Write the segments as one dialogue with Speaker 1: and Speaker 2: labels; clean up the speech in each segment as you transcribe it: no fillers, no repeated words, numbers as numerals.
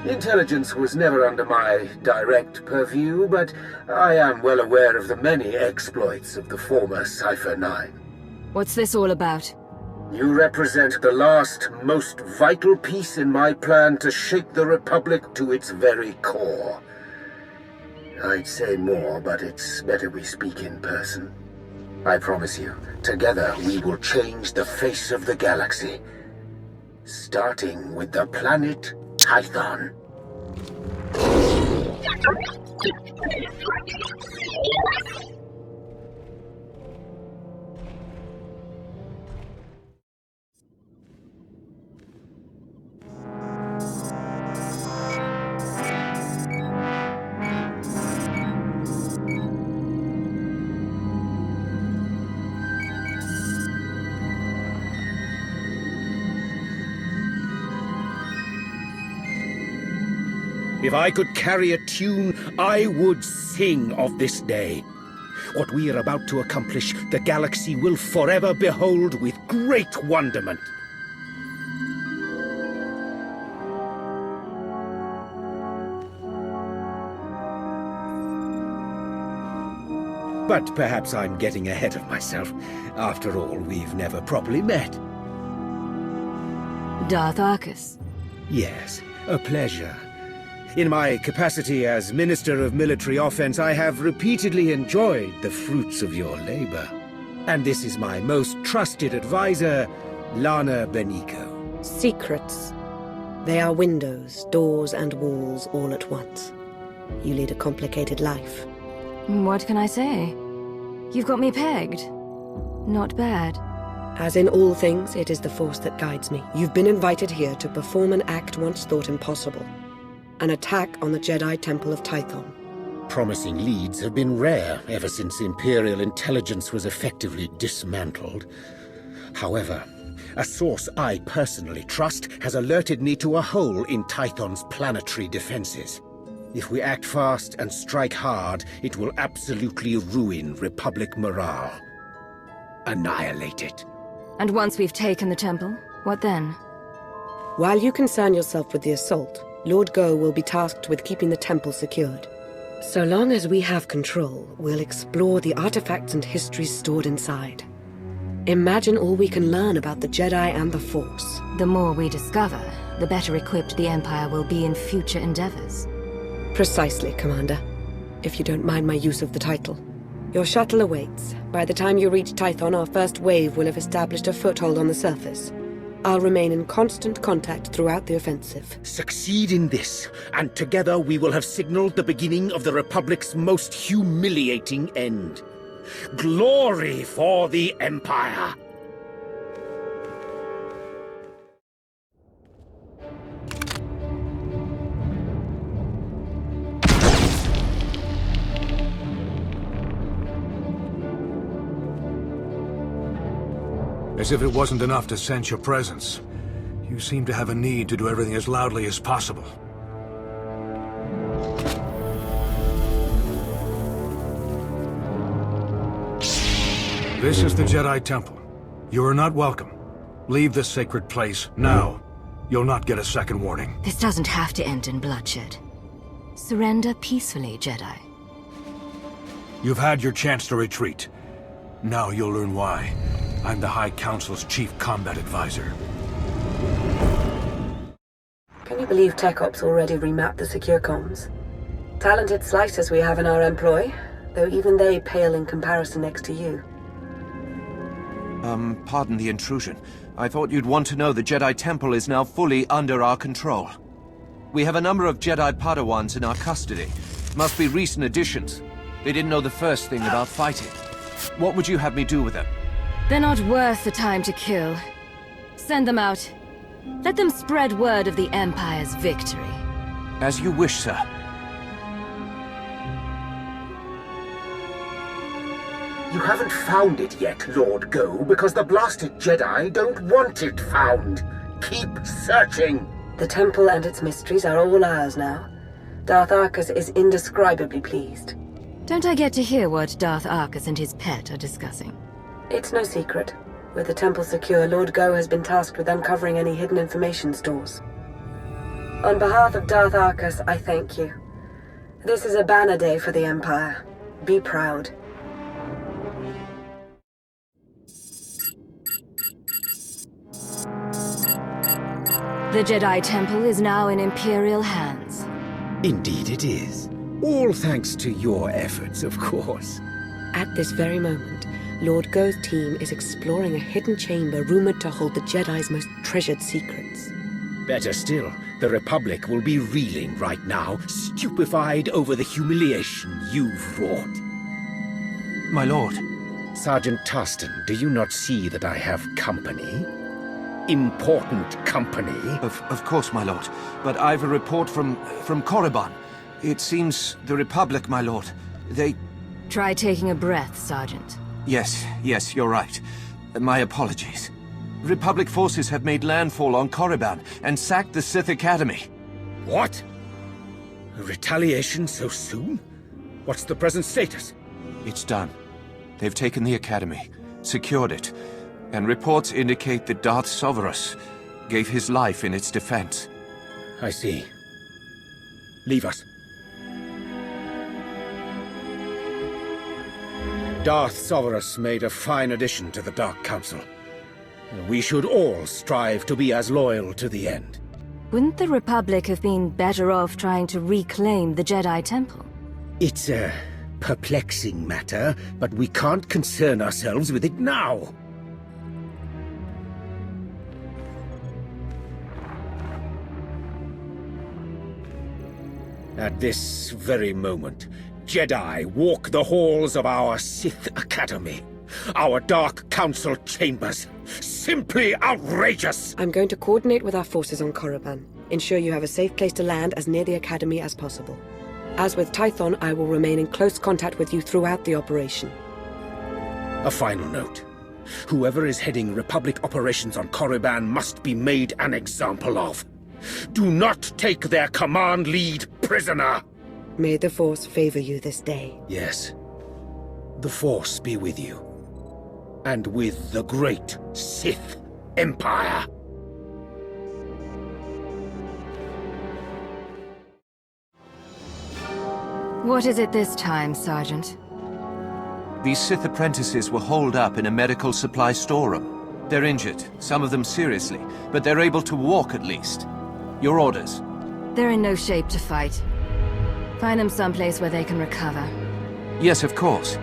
Speaker 1: Intelligence was never under my direct purview, but I am well aware of the many exploits of the former Cypher 9.
Speaker 2: What's this all about?
Speaker 1: You represent the last, most vital piece in my plan to shake the Republic to its very core. I'd say more, but it's better we speak in person. I promise you, together we will change the face of the galaxy. Starting with the planet Tython.
Speaker 3: If I could carry a tune, I would sing of this day. What we are about to accomplish, the galaxy will forever behold with great wonderment. But perhaps I'm getting ahead of myself. After all, we've never properly met.
Speaker 2: Darth Arcus.
Speaker 3: Yes, a pleasure. In my capacity as Minister of Military Offense, I have repeatedly enjoyed the fruits of your labor. And this is my most trusted advisor, Lana Benico.
Speaker 4: Secrets. They are windows, doors, and walls all at once. You lead a complicated life.
Speaker 2: What can I say? You've got me pegged. Not bad.
Speaker 4: As in all things, it is the Force that guides me. You've been invited here to perform an act once thought impossible. An attack on the Jedi Temple of Tython.
Speaker 3: Promising leads have been rare ever since Imperial intelligence was effectively dismantled. However, a source I personally trust has alerted me to a hole in Tython's planetary defenses. If we act fast and strike hard, it will absolutely ruin Republic morale. Annihilate it.
Speaker 2: And once we've taken the temple, what then?
Speaker 4: While you concern yourself with the assault, Lord Go will be tasked with keeping the temple secured. So long as we have control, we'll explore the artifacts and histories stored inside. Imagine all we can learn about the Jedi and the Force.
Speaker 2: The more we discover, the better equipped the Empire will be in future endeavors.
Speaker 4: Precisely, Commander. If you don't mind my use of the title. Your shuttle awaits. By the time you reach Tython, our first wave will have established a foothold on the surface. I'll remain in constant contact throughout the offensive.
Speaker 3: Succeed in this, and together we will have signaled the beginning of the Republic's most humiliating end. Glory for the Empire!
Speaker 5: As if it wasn't enough to sense your presence, you seem to have a need to do everything as loudly as possible. This is the Jedi Temple. You are not welcome. Leave this sacred place now. You'll not get a second warning.
Speaker 2: This doesn't have to end in bloodshed. Surrender peacefully, Jedi.
Speaker 5: You've had your chance to retreat. Now you'll learn why. I'm the High Council's chief combat advisor.
Speaker 4: Can you believe Tech Ops already remapped the secure comms? Talented slicers we have in our employ, though even they pale in comparison next to you.
Speaker 6: Pardon the intrusion. I thought you'd want to know the Jedi Temple is now fully under our control. We have a number of Jedi Padawans in our custody. Must be recent additions. They didn't know the first thing about fighting. What would you have me do with them?
Speaker 2: They're not worth the time to kill. Send them out. Let them spread word of the Empire's victory.
Speaker 6: As you wish, sir.
Speaker 1: You haven't found it yet, Lord Go, because the blasted Jedi don't want it found. Keep searching.
Speaker 4: The temple and its mysteries are all ours now. Darth Arcus is indescribably pleased.
Speaker 2: Don't I get to hear what Darth Arcus and his pet are discussing?
Speaker 4: It's no secret. With the temple secure, Lord Go has been tasked with uncovering any hidden information stores. On behalf of Darth Arcus, I thank you. This is a banner day for the Empire. Be proud.
Speaker 2: The Jedi Temple is now in Imperial hands.
Speaker 3: Indeed it is. All thanks to your efforts, of course.
Speaker 4: At this very moment, Lord Go's team is exploring a hidden chamber rumored to hold the Jedi's most treasured secrets.
Speaker 3: Better still, the Republic will be reeling right now, stupefied over the humiliation you've wrought.
Speaker 6: My lord.
Speaker 3: Sergeant Tarston, do you not see that I have company? Important company?
Speaker 6: Of course, my lord. But I've a report from Korriban. It seems the Republic, my lord. They...
Speaker 2: Try taking a breath, Sergeant.
Speaker 6: Yes, you're right. My apologies. Republic forces have made landfall on Korriban and sacked the Sith Academy.
Speaker 3: What? A retaliation so soon? What's the present status?
Speaker 6: It's done. They've taken the Academy, secured it, and reports indicate that Darth Soverus gave his life in its defense.
Speaker 3: I see. Leave us. Darth Soverus made a fine addition to the Dark Council. We should all strive to be as loyal to the end.
Speaker 2: Wouldn't the Republic have been better off trying to reclaim the Jedi Temple?
Speaker 3: It's a perplexing matter, but we can't concern ourselves with it now. At this very moment, Jedi walk the halls of our Sith Academy, our Dark Council chambers. Simply outrageous!
Speaker 4: I'm going to coordinate with our forces on Korriban. Ensure you have a safe place to land as near the Academy as possible. As with Tython, I will remain in close contact with you throughout the operation.
Speaker 3: A final note. Whoever is heading Republic operations on Korriban must be made an example of. Do not take their command lead prisoner!
Speaker 4: May the Force favor you this day.
Speaker 3: Yes. The Force be with you. And with the great Sith Empire.
Speaker 2: What is it this time, Sergeant?
Speaker 6: These Sith apprentices were holed up in a medical supply storeroom. They're injured, some of them seriously, but they're able to walk at least. Your orders?
Speaker 2: They're in no shape to fight. Find them someplace where they can recover.
Speaker 6: Yes, of course.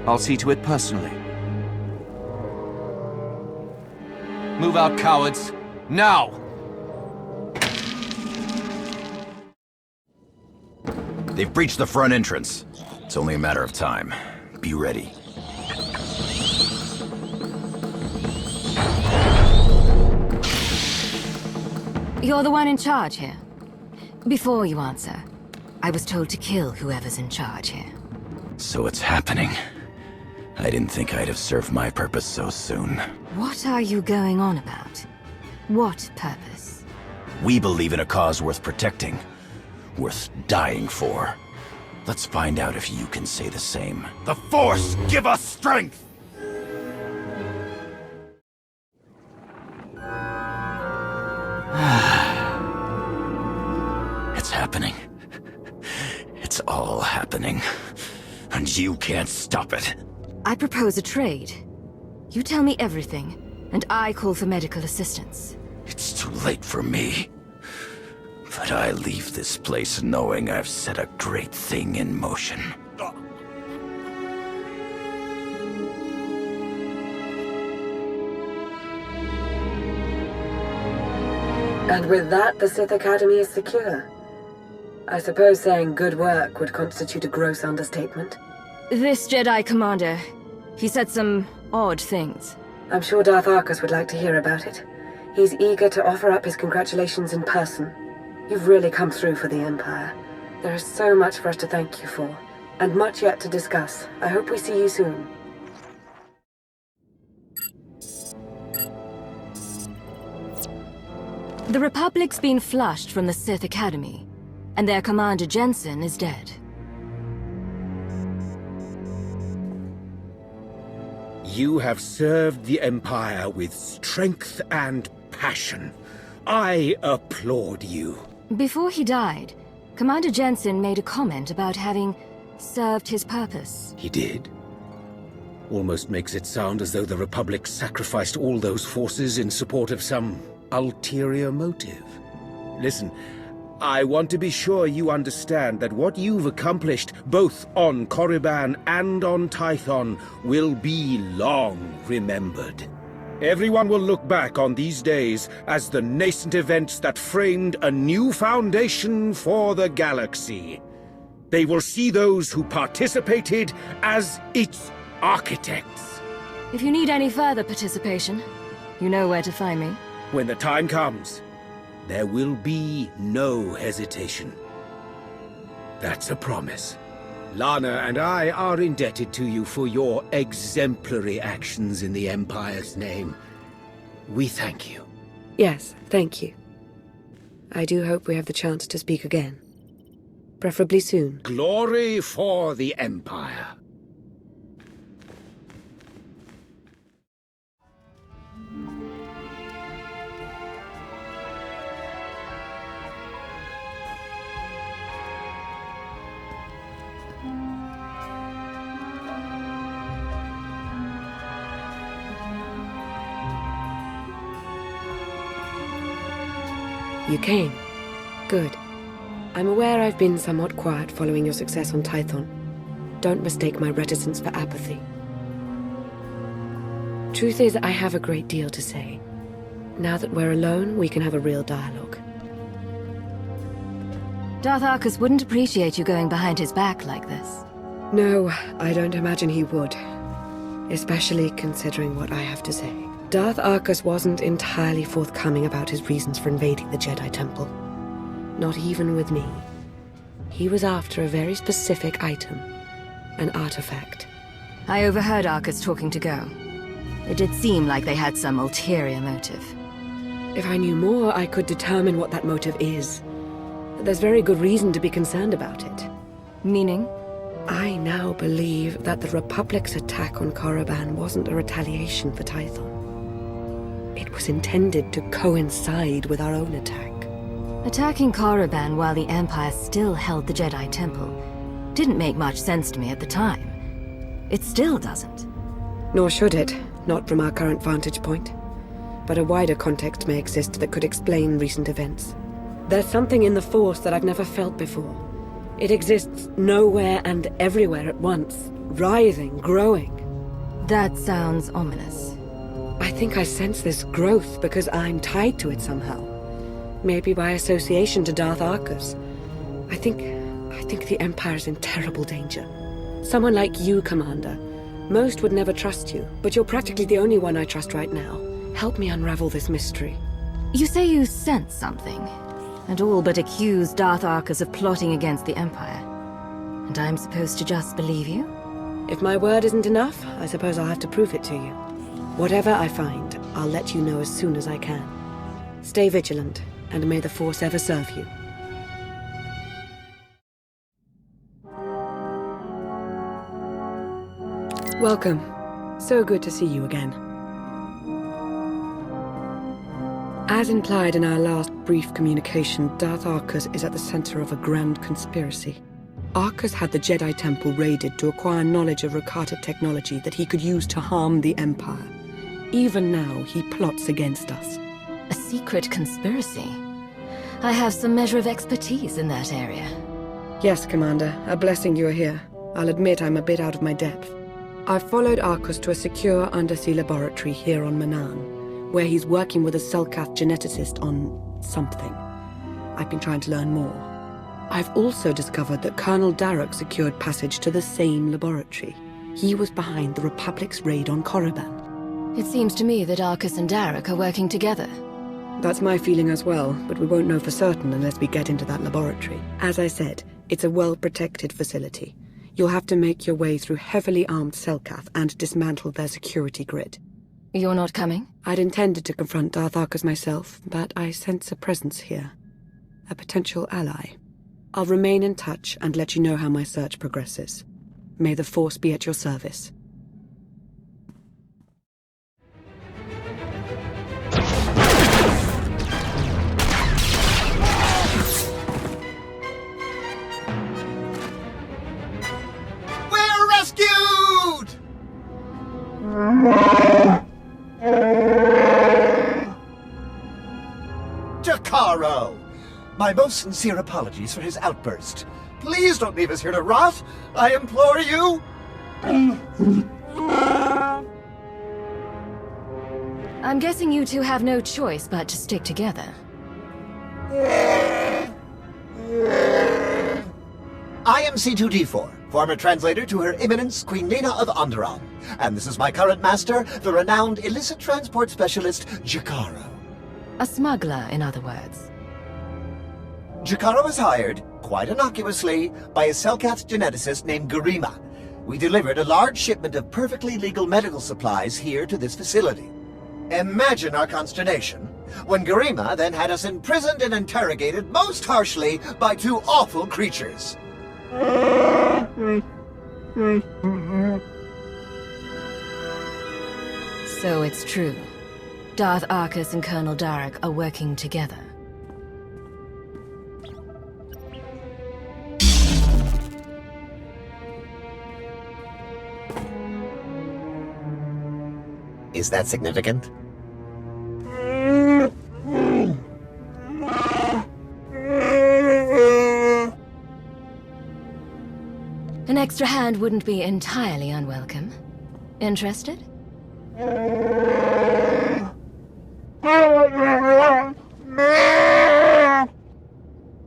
Speaker 6: I'll see to it personally. Move out, cowards! Now!
Speaker 7: They've breached the front entrance. It's only a matter of time. Be ready.
Speaker 2: You're the one in charge here. Before you answer, I was told to kill whoever's in charge here.
Speaker 7: So it's happening. I didn't think I'd have served my purpose so soon.
Speaker 2: What are you going on about? What purpose?
Speaker 7: We believe in a cause worth protecting. Worth dying for. Let's find out if you can say the same. The Force, give us strength! It's happening. It's all happening. And you can't stop it.
Speaker 2: I propose a trade. You tell me everything, and I call for medical assistance.
Speaker 7: It's too late for me. But I leave this place knowing I've set a great thing in motion.
Speaker 4: And with that, the Sith Academy is secure. I suppose saying good work would constitute a gross understatement.
Speaker 2: This Jedi commander, he said some odd things.
Speaker 4: I'm sure Darth Arcus would like to hear about it. He's eager to offer up his congratulations in person. You've really come through for the Empire. There is so much for us to thank you for, and much yet to discuss. I hope we see you soon.
Speaker 2: The Republic's been flushed from the Sith Academy, and their commander Jensen is dead.
Speaker 3: You have served the Empire with strength and passion. I applaud you.
Speaker 2: Before he died, Commander Jensen made a comment about having served his purpose.
Speaker 3: He did? Almost makes it sound as though the Republic sacrificed all those forces in support of some ulterior motive. Listen, I want to be sure you understand that what you've accomplished, both on Korriban and on Tython, will be long remembered. Everyone will look back on these days as the nascent events that framed a new foundation for the galaxy. They will see those who participated as its architects.
Speaker 2: If you need any further participation, you know where to find me.
Speaker 3: When the time comes, there will be no hesitation. That's a promise. Lana and I are indebted to you for your exemplary actions in the Empire's name. We thank you.
Speaker 4: Yes, thank you. I do hope we have the chance to speak again. Preferably soon.
Speaker 3: Glory for the Empire.
Speaker 4: You came. Good. I'm aware I've been somewhat quiet following your success on Tython. Don't mistake my reticence for apathy. Truth is, I have a great deal to say. Now that we're alone, we can have a real dialogue.
Speaker 2: Darth Arcus wouldn't appreciate you going behind his back like this.
Speaker 4: No, I don't imagine he would. Especially considering what I have to say. Darth Arcus wasn't entirely forthcoming about his reasons for invading the Jedi Temple. Not even with me. He was after a very specific item. An artifact.
Speaker 2: I overheard Arcus talking to Go. It did seem like they had some ulterior motive.
Speaker 4: If I knew more, I could determine what that motive is. There's very good reason to be concerned about it.
Speaker 2: Meaning?
Speaker 4: I now believe that the Republic's attack on Korriban wasn't a retaliation for Tython. It was intended to coincide with our own attack.
Speaker 2: Attacking Korriban while the Empire still held the Jedi Temple didn't make much sense to me at the time. It still doesn't.
Speaker 4: Nor should it, not from our current vantage point. But a wider context may exist that could explain recent events. There's something in the Force that I've never felt before. It exists nowhere and everywhere at once, writhing, growing.
Speaker 2: That sounds ominous.
Speaker 4: I think I sense this growth because I'm tied to it somehow. Maybe by association to Darth Arcus. I think the Empire's in terrible danger. Someone like you, Commander. Most would never trust you, but you're practically the only one I trust right now. Help me unravel this mystery.
Speaker 2: You say you sense something, and all but accuse Darth Arcus of plotting against the Empire. And I'm supposed to just believe you?
Speaker 4: If my word isn't enough, I suppose I'll have to prove it to you. Whatever I find, I'll let you know as soon as I can. Stay vigilant, and may the Force ever serve you. Welcome. So good to see you again. As implied in our last brief communication, Darth Arcus is at the center of a grand conspiracy. Arcus had the Jedi Temple raided to acquire knowledge of Rakata technology that he could use to harm the Empire. Even now, he plots against us.
Speaker 2: A secret conspiracy? I have some measure of expertise in that area.
Speaker 4: Yes, Commander. A blessing you're here. I'll admit I'm a bit out of my depth. I've followed Arcus to a secure undersea laboratory here on Manaan, where he's working with a Selkath geneticist on something. I've been trying to learn more. I've also discovered that Colonel Darroch secured passage to the same laboratory. He was behind the Republic's raid on Korriban.
Speaker 2: It seems to me that Arcus and Darroch are working together.
Speaker 4: That's my feeling as well, but we won't know for certain unless we get into that laboratory. As I said, it's a well-protected facility. You'll have to make your way through heavily armed Selkath and dismantle their security grid.
Speaker 2: You're not coming?
Speaker 4: I'd intended to confront Darth Arcus myself, but I sense a presence here. A potential ally. I'll remain in touch and let you know how my search progresses. May the Force be at your service.
Speaker 8: We're rescued! Jacaro! My most sincere apologies for his outburst. Please don't leave us here to rot! I implore you!
Speaker 2: I'm guessing you two have no choice but to stick together.
Speaker 8: I am C2D4, former translator to Her Eminence Queen Lena of Onderon. And this is my current master, the renowned illicit transport specialist, Jacaro.
Speaker 2: A smuggler, in other words.
Speaker 8: Jacaro was hired, quite innocuously, by a Selkath geneticist named Garima. We delivered a large shipment of perfectly legal medical supplies here to this facility. Imagine our consternation when Garima then had us imprisoned and interrogated most harshly by two awful creatures.
Speaker 2: So it's true. Darth Arcus and Colonel Darek are working together.
Speaker 8: Is that significant?
Speaker 2: An extra hand wouldn't be entirely unwelcome. Interested?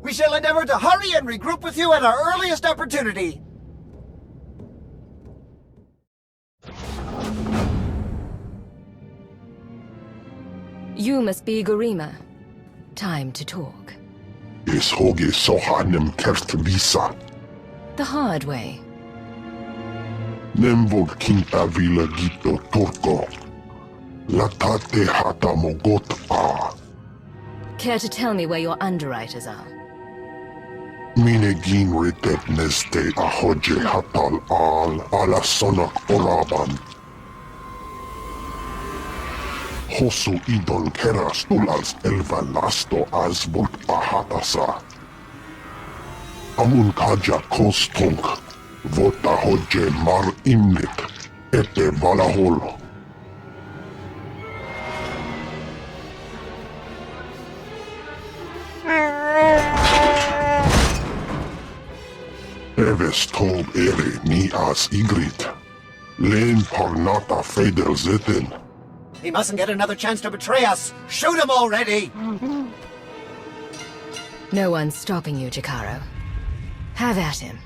Speaker 8: We shall endeavor to hurry and regroup with you at our earliest opportunity.
Speaker 2: You must be Garima. Time to talk.
Speaker 9: Is hoge sohanem kert visa.
Speaker 2: The hard way.
Speaker 9: Nemvog kinta vila gito torko. Latate hata mogot a.
Speaker 2: Care to tell me where your underwriters are?
Speaker 9: Mine gin retet neste a hoje hatal al ala sonak oraban. Hosu idon keras tulals elva lasto asbut ahatasa. Amun kaja kostunk, vota hoje mar imnik, ete valahol. Eves tob ere ni as igrit. Len parnata fedel zeten.
Speaker 8: He mustn't get another chance to betray us! Shoot him already!
Speaker 2: No one's stopping you, Jacaro. Have at him.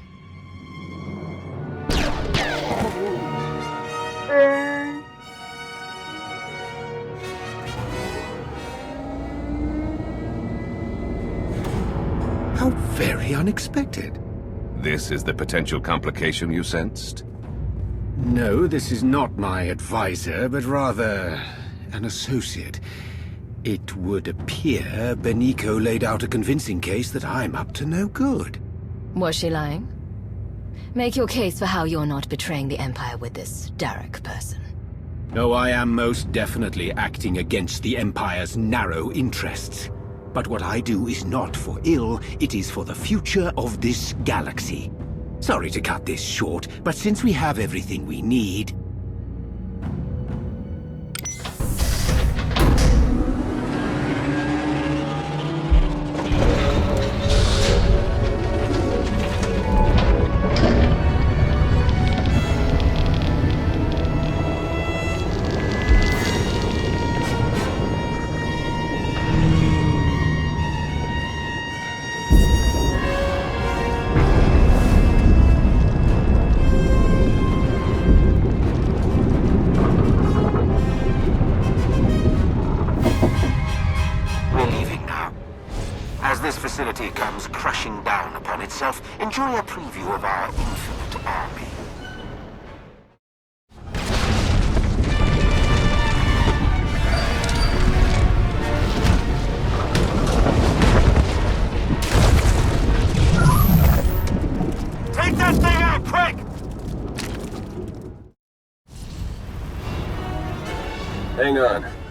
Speaker 3: How very unexpected.
Speaker 10: This is the potential complication you sensed?
Speaker 3: No, this is not my advisor, but rather an associate. It would appear Beniko laid out a convincing case that I'm up to no good.
Speaker 2: Was she lying? Make your case for how you're not betraying the Empire with this Darek person.
Speaker 3: No, I am most definitely acting against the Empire's narrow interests. But what I do is not for ill, it is for the future of this galaxy. Sorry to cut this short, but since we have everything we need...
Speaker 1: facility comes crashing down upon itself, enjoy a preview of our infinite army.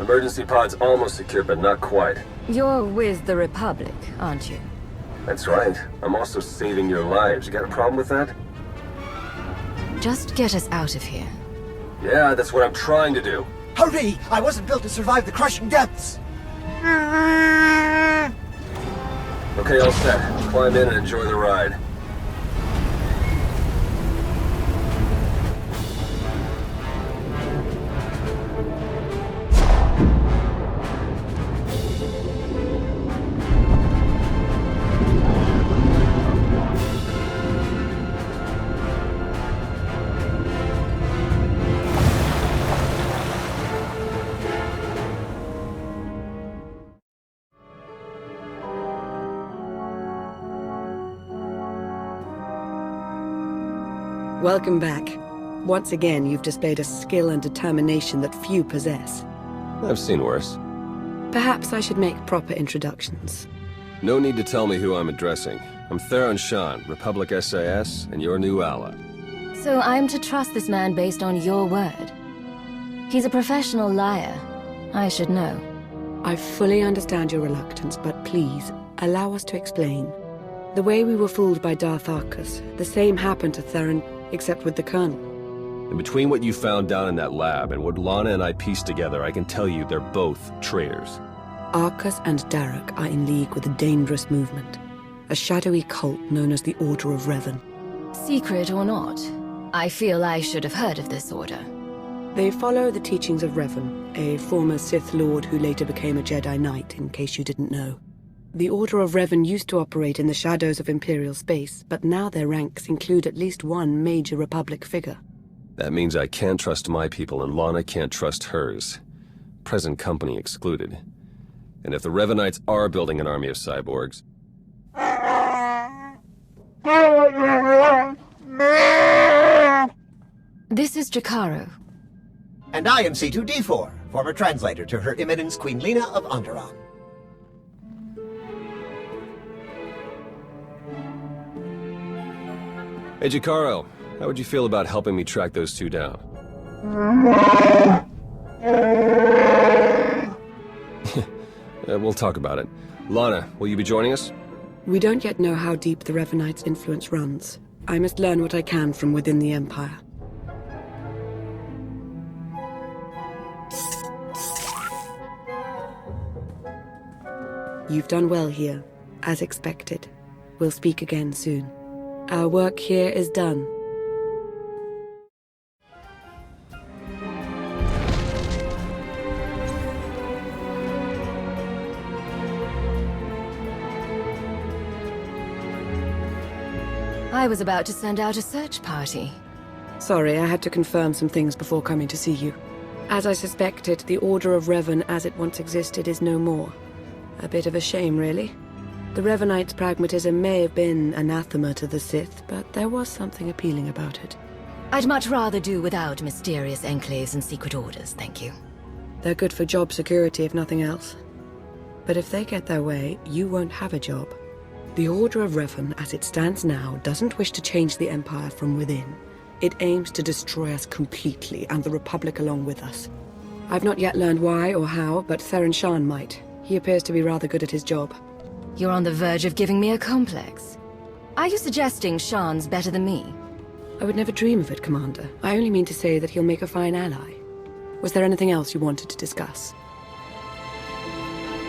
Speaker 11: Emergency pod's almost secure, but not quite.
Speaker 2: You're with the Republic, aren't you?
Speaker 11: That's right. I'm also saving your lives. You got a problem with that?
Speaker 2: Just get us out of here.
Speaker 11: Yeah, that's what I'm trying to do.
Speaker 8: Hurry! I wasn't built to survive the crushing depths!
Speaker 11: Okay, all set. Climb in and enjoy the ride.
Speaker 4: Welcome back. Once again, you've displayed a skill and determination that few possess.
Speaker 11: I've seen worse.
Speaker 4: Perhaps I should make proper introductions.
Speaker 11: No need to tell me who I'm addressing. I'm Theron Shan, Republic SAS, and your new ally.
Speaker 2: So I'm to trust this man based on your word? He's a professional liar. I should know.
Speaker 4: I fully understand your reluctance, but please, allow us to explain. The way we were fooled by Darth Arcus, the same happened to Theron, except with the Colonel.
Speaker 11: And between what you found down in that lab and what Lana and I pieced together, I can tell you they're both traitors.
Speaker 4: Arcus and Darok are in league with a dangerous movement, a shadowy cult known as the Order of Revan.
Speaker 2: Secret or not, I feel I should have heard of this order.
Speaker 4: They follow the teachings of Revan, a former Sith Lord who later became a Jedi Knight, in case you didn't know. The Order of Revan used to operate in the shadows of Imperial space, but now their ranks include at least one major Republic figure.
Speaker 11: That means I can't trust my people and Lana can't trust hers. Present company excluded. And if the Revanites are building an army of cyborgs...
Speaker 2: This is Jakaro.
Speaker 8: And I am C2D4, former translator to Her Eminence Queen Lena of Onderon.
Speaker 11: Hey, Jakaro, how would you feel about helping me track those two down? We'll talk about it. Lana, will you be joining us?
Speaker 4: We don't yet know how deep the Revanites' influence runs. I must learn what I can from within the Empire. You've done well here, as expected. We'll speak again soon. Our work here is done.
Speaker 2: I was about to send out a search party.
Speaker 4: Sorry, I had to confirm some things before coming to see you. As I suspected, the Order of Revan as it once existed is no more. A bit of a shame, really. The Revanites' pragmatism may have been anathema to the Sith, but there was something appealing about it.
Speaker 2: I'd much rather do without mysterious enclaves and secret orders, thank you.
Speaker 4: They're good for job security, if nothing else. But if they get their way, you won't have a job. The Order of Revan, as it stands now, doesn't wish to change the Empire from within. It aims to destroy us completely, and the Republic along with us. I've not yet learned why or how, but Theron Shan might. He appears to be rather good at his job.
Speaker 2: You're on the verge of giving me a complex. Are you suggesting Shan's better than me?
Speaker 4: I would never dream of it, Commander. I only mean to say that he'll make a fine ally. Was there anything else you wanted to discuss?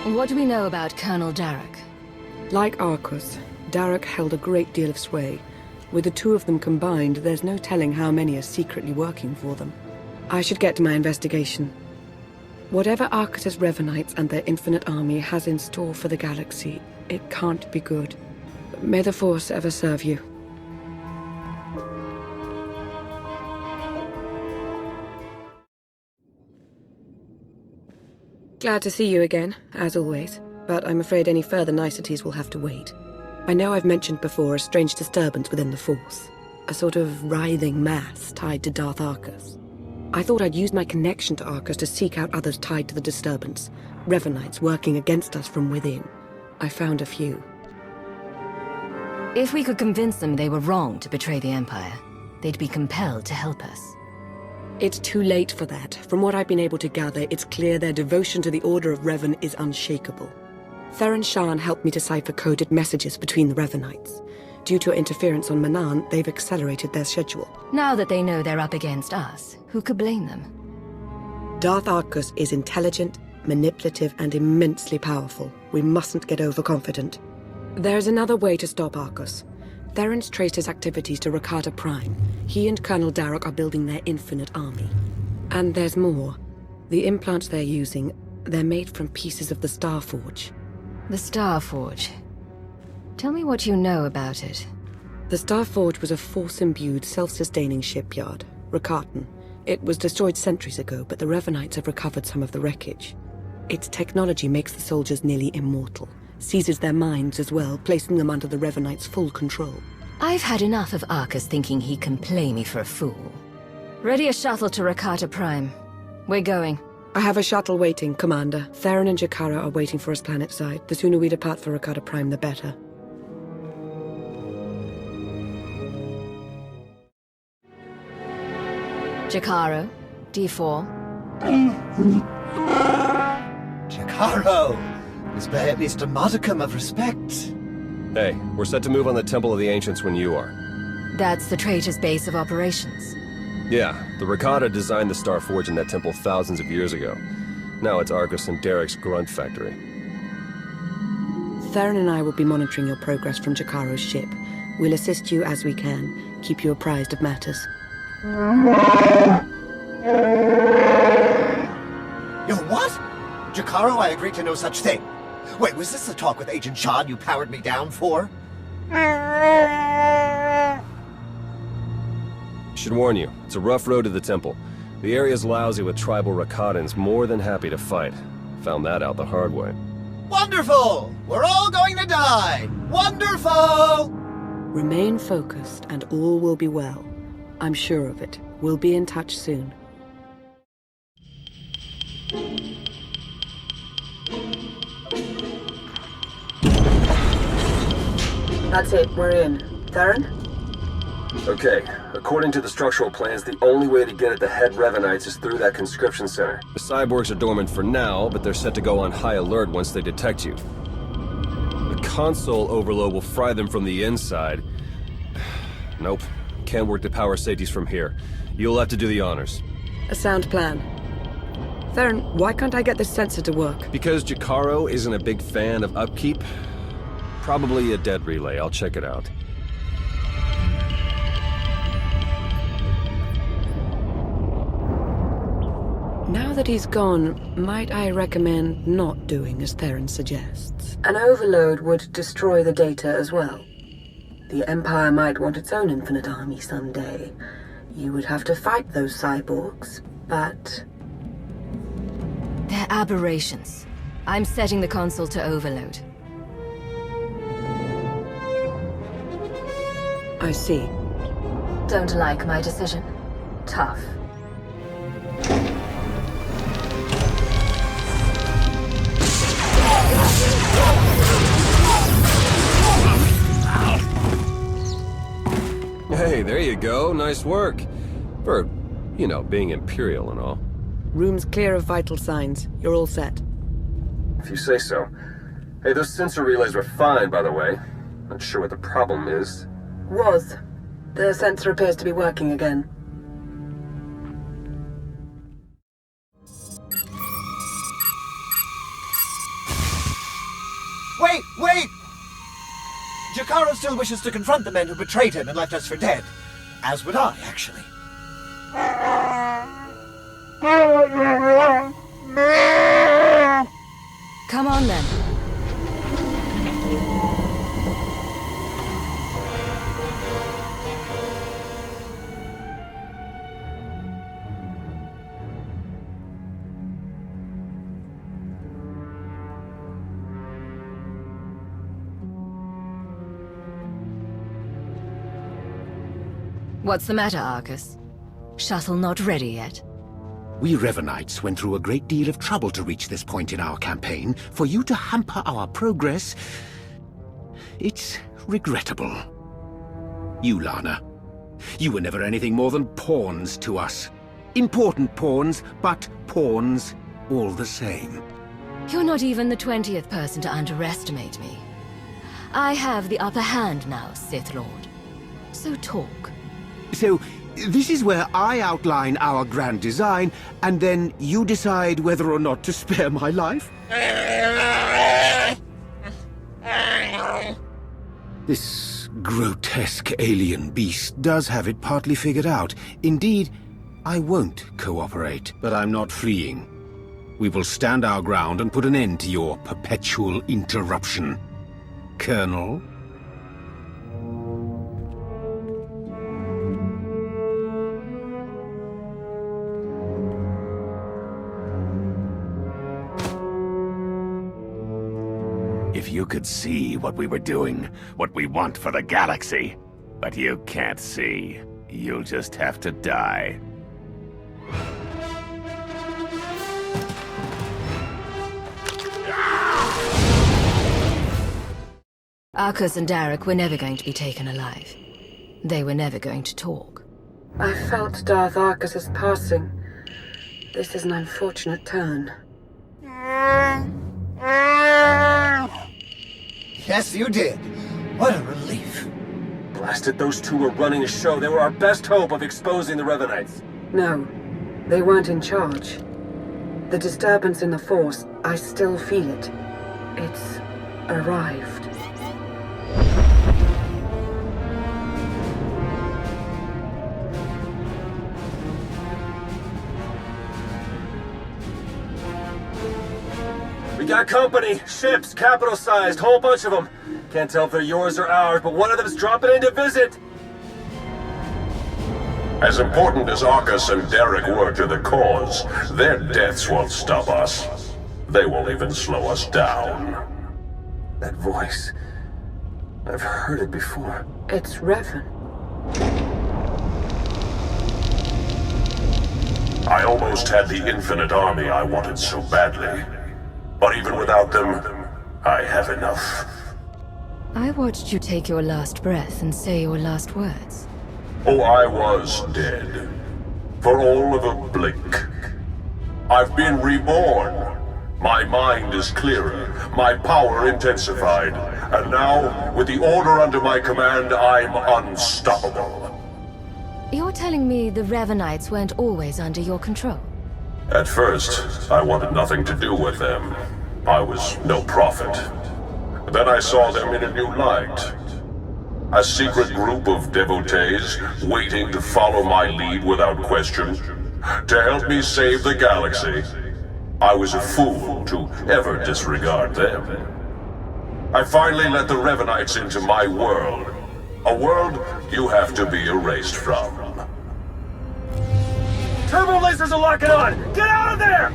Speaker 2: What do we know about Colonel Darok?
Speaker 4: Like Arcus, Darok held a great deal of sway. With the two of them combined, there's no telling how many are secretly working for them. I should get to my investigation. Whatever Arcus's Revanites and their infinite army has in store for the galaxy, it can't be good. May the Force ever serve you. Glad to see you again, as always, but I'm afraid any further niceties will have to wait. I know I've mentioned before a strange disturbance within the Force, a sort of writhing mass tied to Darth Arcus. I thought I'd use my connection to Arcus to seek out others tied to the disturbance, Revanites working against us from within. I found a few.
Speaker 2: If we could convince them they were wrong to betray the Empire, they'd be compelled to help us.
Speaker 4: It's too late for that. From what I've been able to gather, it's clear their devotion to the Order of Revan is unshakable. Theron Shan helped me decipher coded messages between the Revanites. Due to interference on Manaan, they've accelerated their schedule.
Speaker 2: Now that they know they're up against us, who could blame them?
Speaker 4: Darth Arcus is intelligent, manipulative, and immensely powerful. We mustn't get overconfident. There's another way to stop Arcus. Theron's traced his activities to Rakata Prime. He and Colonel Darroch are building their infinite army. And there's more. The implants they're using, they're made from pieces of the Starforge.
Speaker 2: The Starforge. Tell me what you know about it.
Speaker 4: The Starforge was a Force-imbued, self-sustaining shipyard, Rakatan. It was destroyed centuries ago, but the Revanites have recovered some of the wreckage. Its technology makes the soldiers nearly immortal, seizes their minds as well, placing them under the Revanites' full control.
Speaker 2: I've had enough of Arcus thinking he can play me for a fool. Ready a shuttle to Rakata Prime. We're going.
Speaker 4: I have a shuttle waiting, Commander. Theron and Jakara are waiting for us planetside. The sooner we depart for Rakata Prime, the better.
Speaker 2: Jakaro, D4.
Speaker 8: Jakaro! Is bear at least a modicum of respect.
Speaker 11: Hey, we're set to move on the Temple of the Ancients when you are.
Speaker 2: That's the traitor's base of operations.
Speaker 11: Yeah, the Rakata designed the Starforge in that temple thousands of years ago. Now it's Arcus and Derek's grunt factory.
Speaker 4: Theron and I will be monitoring your progress from Jakaro's ship. We'll assist you as we can, keep you apprised of matters.
Speaker 8: Yo, what? Jakaro, I agreed to no such thing. Wait, was this the talk with Agent Shan you powered me down for?
Speaker 11: Should warn you, it's a rough road to the temple. The area's lousy with tribal Rakatans more than happy to fight. Found that out the hard way.
Speaker 8: Wonderful! We're all going to die! Wonderful!
Speaker 4: Remain focused and all will be well. I'm sure of it. We'll be in touch soon. That's it, we're in. Theron?
Speaker 11: Okay, according to the structural plans, the only way to get at the head Revanites is through that conscription center. The cyborgs are dormant for now, but they're set to go on high alert once they detect you. The console overload will fry them from the inside. Nope. Can't work the power safeties from here. You'll have to do the honors.
Speaker 4: A sound plan. Theron, why can't I get this sensor to work?
Speaker 11: Because Jakaro isn't a big fan of upkeep. Probably a dead relay. I'll check it out.
Speaker 4: Now that he's gone, might I recommend not doing as Theron suggests? An overload would destroy the data as well. The Empire might want its own infinite army someday. You would have to fight those cyborgs, but...
Speaker 2: They're aberrations. I'm setting the console to overload.
Speaker 4: I see.
Speaker 2: Don't like my decision? Tough.
Speaker 11: Hey, there you go. Nice work. For, you know, being Imperial and all.
Speaker 4: Room's clear of vital signs. You're all set.
Speaker 11: If you say so. Hey, those sensor relays were fine, by the way. Not sure what the problem is.
Speaker 4: Was. The sensor appears to be working again.
Speaker 8: Wait, wait! Jakaro still wishes to confront the men who betrayed him and left us for dead. As would I, actually.
Speaker 2: Come on, then. What's the matter, Arcus? Shuttle not ready yet?
Speaker 3: We Revanites went through a great deal of trouble to reach this point in our campaign. For you to hamper our progress, it's regrettable. You, Lana, you were never anything more than pawns to us. Important pawns, but pawns all the same.
Speaker 2: You're not even the 20th person to underestimate me. I have the upper hand now, Sith Lord. So talk.
Speaker 3: So, this is where I outline our grand design, and then you decide whether or not to spare my life? This grotesque alien beast does have it partly figured out. Indeed, I won't cooperate, but I'm not fleeing. We will stand our ground and put an end to your perpetual interruption. Colonel?
Speaker 7: If you could see what we were doing, what we want for the galaxy, but you can't see, you'll just have to die.
Speaker 2: Arcus and Derek were never going to be taken alive. They were never going to talk.
Speaker 4: I felt Darth Arcus's passing. This is an unfortunate turn.
Speaker 8: Yes, you did. What a relief.
Speaker 11: Blasted, those two were running a show. They were our best hope of exposing the Revanites.
Speaker 4: No, they weren't in charge. The disturbance in the Force, I still feel it. It's arrived.
Speaker 11: We got company, ships, capital-sized, whole bunch of them. Can't tell if they're yours or ours, but one of them's dropping in to visit.
Speaker 10: As important as Arcus and Derek were to the cause, their deaths won't stop us. They won't even slow us down.
Speaker 11: That voice. I've heard it before.
Speaker 4: It's Revan.
Speaker 10: I almost had the infinite army I wanted so badly. But even without them, I have enough.
Speaker 2: I watched you take your last breath and say your last words.
Speaker 10: Oh, I was dead. For all of a blink. I've been reborn. My mind is clearer, my power intensified, and now, with the order under my command, I'm unstoppable.
Speaker 2: You're telling me the Revanites weren't always under your control?
Speaker 10: At first, I wanted nothing to do with them. I was no prophet. Then I saw them in a new light. A secret group of devotees waiting to follow my lead without question, to help me save the galaxy. I was a fool to ever disregard them. I finally let the Revanites into my world. A world you have to be erased from.
Speaker 11: Turbo lasers are locking on! Get out of there!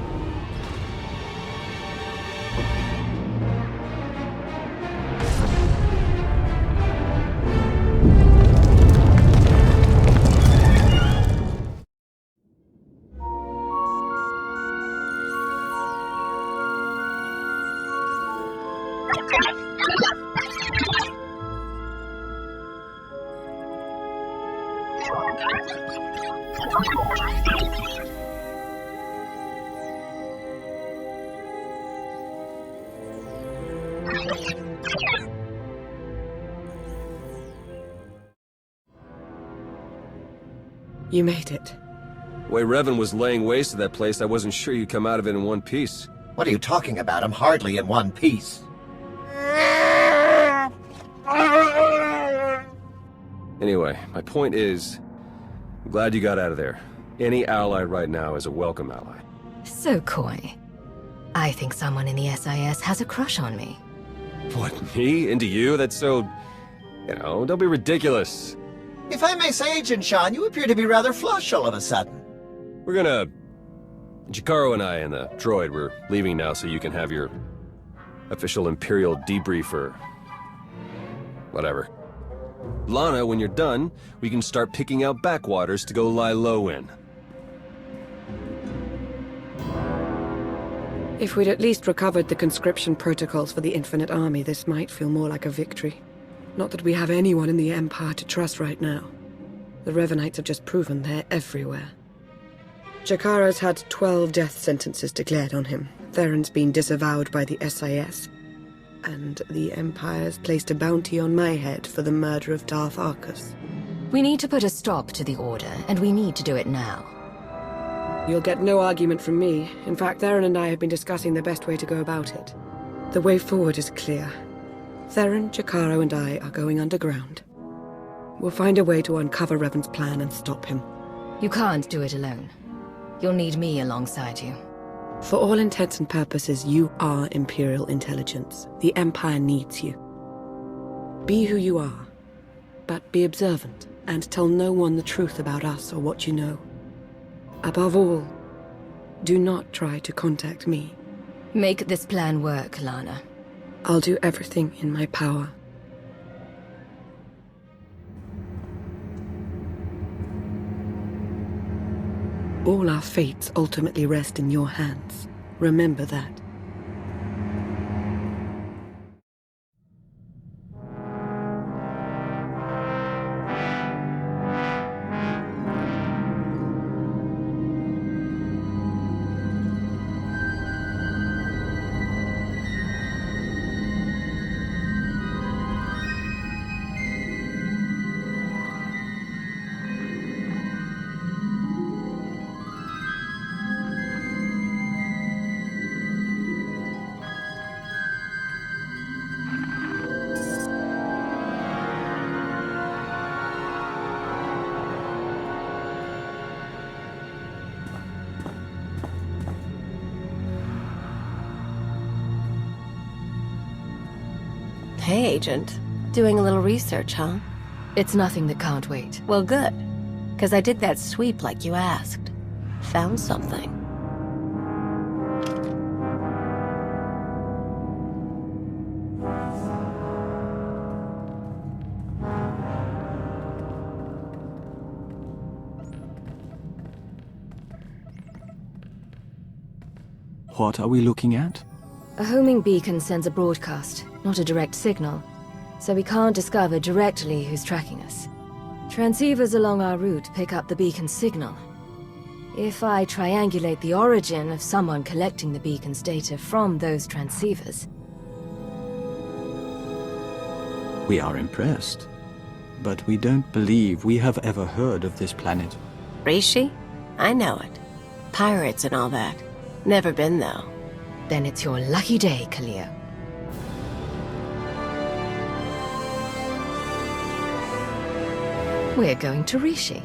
Speaker 4: You made it.
Speaker 11: The way Revan was laying waste to that place, I wasn't sure you'd come out of it in one piece.
Speaker 8: What are you talking about? I'm hardly in one piece.
Speaker 11: Anyway, my point is, I'm glad you got out of there. Any ally right now is a welcome ally.
Speaker 2: So coy. I think someone in the SIS has a crush on me.
Speaker 11: What, me? Into you? That's so... You know, don't be ridiculous.
Speaker 8: If I may say, Jin-Shan, you appear to be rather flush all of a sudden.
Speaker 11: We're gonna... Jakaro and I and the droid, we're leaving now so you can have your official Imperial debrief or... whatever. Lana, when you're done, we can start picking out backwaters to go lie low in.
Speaker 4: If we'd at least recovered the conscription protocols for the Infinite Army, this might feel more like a victory. Not that we have anyone in the Empire to trust right now. The Revanites have just proven they're everywhere. Jakaro's had 12 death sentences declared on him. Theron's been disavowed by the SIS. And the Empire's placed a bounty on my head for the murder of Darth Arcus.
Speaker 2: We need to put a stop to the Order, and we need to do it now.
Speaker 4: You'll get no argument from me. In fact, Theron and I have been discussing the best way to go about it. The way forward is clear. Theron, Jakaro, and I are going underground. We'll find a way to uncover Revan's plan and stop him.
Speaker 2: You can't do it alone. You'll need me alongside you.
Speaker 4: For all intents and purposes, you are Imperial intelligence. The Empire needs you. Be who you are, but be observant, and tell no one the truth about us or what you know. Above all, do not try to contact me.
Speaker 2: Make this plan work, Lana.
Speaker 4: I'll do everything in my power. All our fates ultimately rest in your hands. Remember that.
Speaker 12: Hey, Agent. Doing a little research, huh?
Speaker 2: It's nothing that can't wait.
Speaker 12: Well, good. Because I did that sweep like you asked. Found something.
Speaker 13: What are we looking at?
Speaker 2: A homing beacon sends a broadcast, not a direct signal, so we can't discover directly who's tracking us. Transceivers along our route pick up the beacon's signal. If I triangulate the origin of someone collecting the beacon's data from those transceivers...
Speaker 13: We are impressed, but we don't believe we have ever heard of this planet.
Speaker 12: Rishi? I know it. Pirates and all that. Never been, though.
Speaker 2: Then it's your lucky day, Kalia. We're going to Rishi.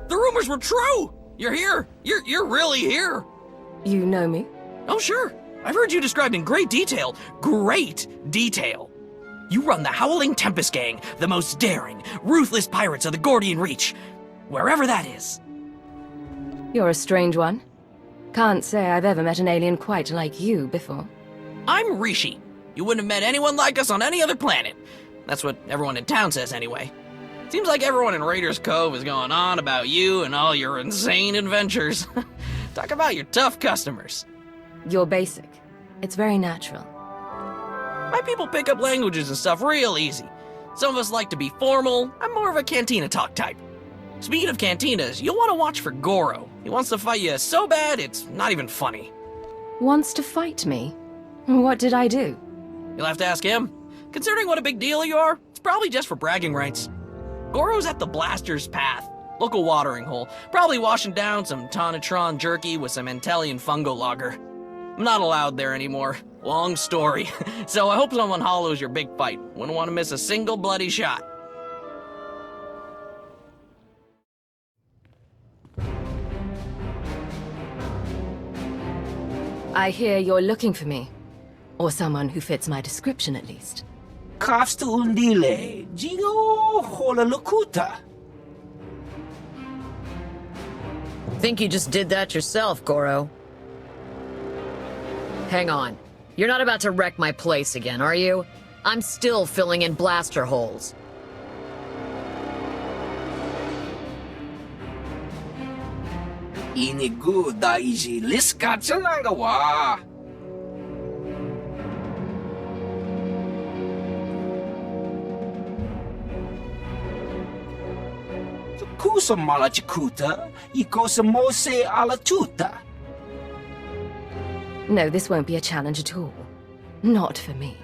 Speaker 14: The rumors were true! You're here! You're really here!
Speaker 2: You know me?
Speaker 14: Oh, sure. I've heard you described in great detail. Great detail. You run the Howling Tempest Gang, the most daring, ruthless pirates of the Gordian Reach. Wherever that is.
Speaker 2: You're a strange one. Can't say I've ever met an alien quite like you before.
Speaker 14: I'm Rishi. You wouldn't have met anyone like us on any other planet. That's what everyone in town says anyway. Seems like everyone in Raiders Cove is going on about you and all your insane adventures. Talk about your tough customers.
Speaker 2: You're basic. It's very natural.
Speaker 14: My people pick up languages and stuff real easy. Some of us like to be formal. I'm more of a cantina talk type. Speaking of cantinas, you'll want to watch for Goro. He wants to fight you so bad, it's not even funny.
Speaker 2: Wants to fight me? What did I do?
Speaker 14: You'll have to ask him. Considering what a big deal you are, it's probably just for bragging rights. Goro's at the Blaster's Path, local watering hole, probably washing down some Tonatron jerky with some Antelian fungo lager. I'm not allowed there anymore. Long story. So I hope someone hollows your big fight. Wouldn't want to miss a single bloody shot.
Speaker 2: I hear you're looking for me. Or someone who fits my description, at least.
Speaker 15: Kafsta undile, Gio hola locuta.
Speaker 16: Think you just did that yourself, Goro. Hang on. You're not about to wreck my place again, are you? I'm still filling in blaster holes.
Speaker 15: Inigu daiji liskatsa nagawa. Kusa malachikuta, ikosa mose alatuta.
Speaker 2: No, this won't be a challenge at all. Not for me.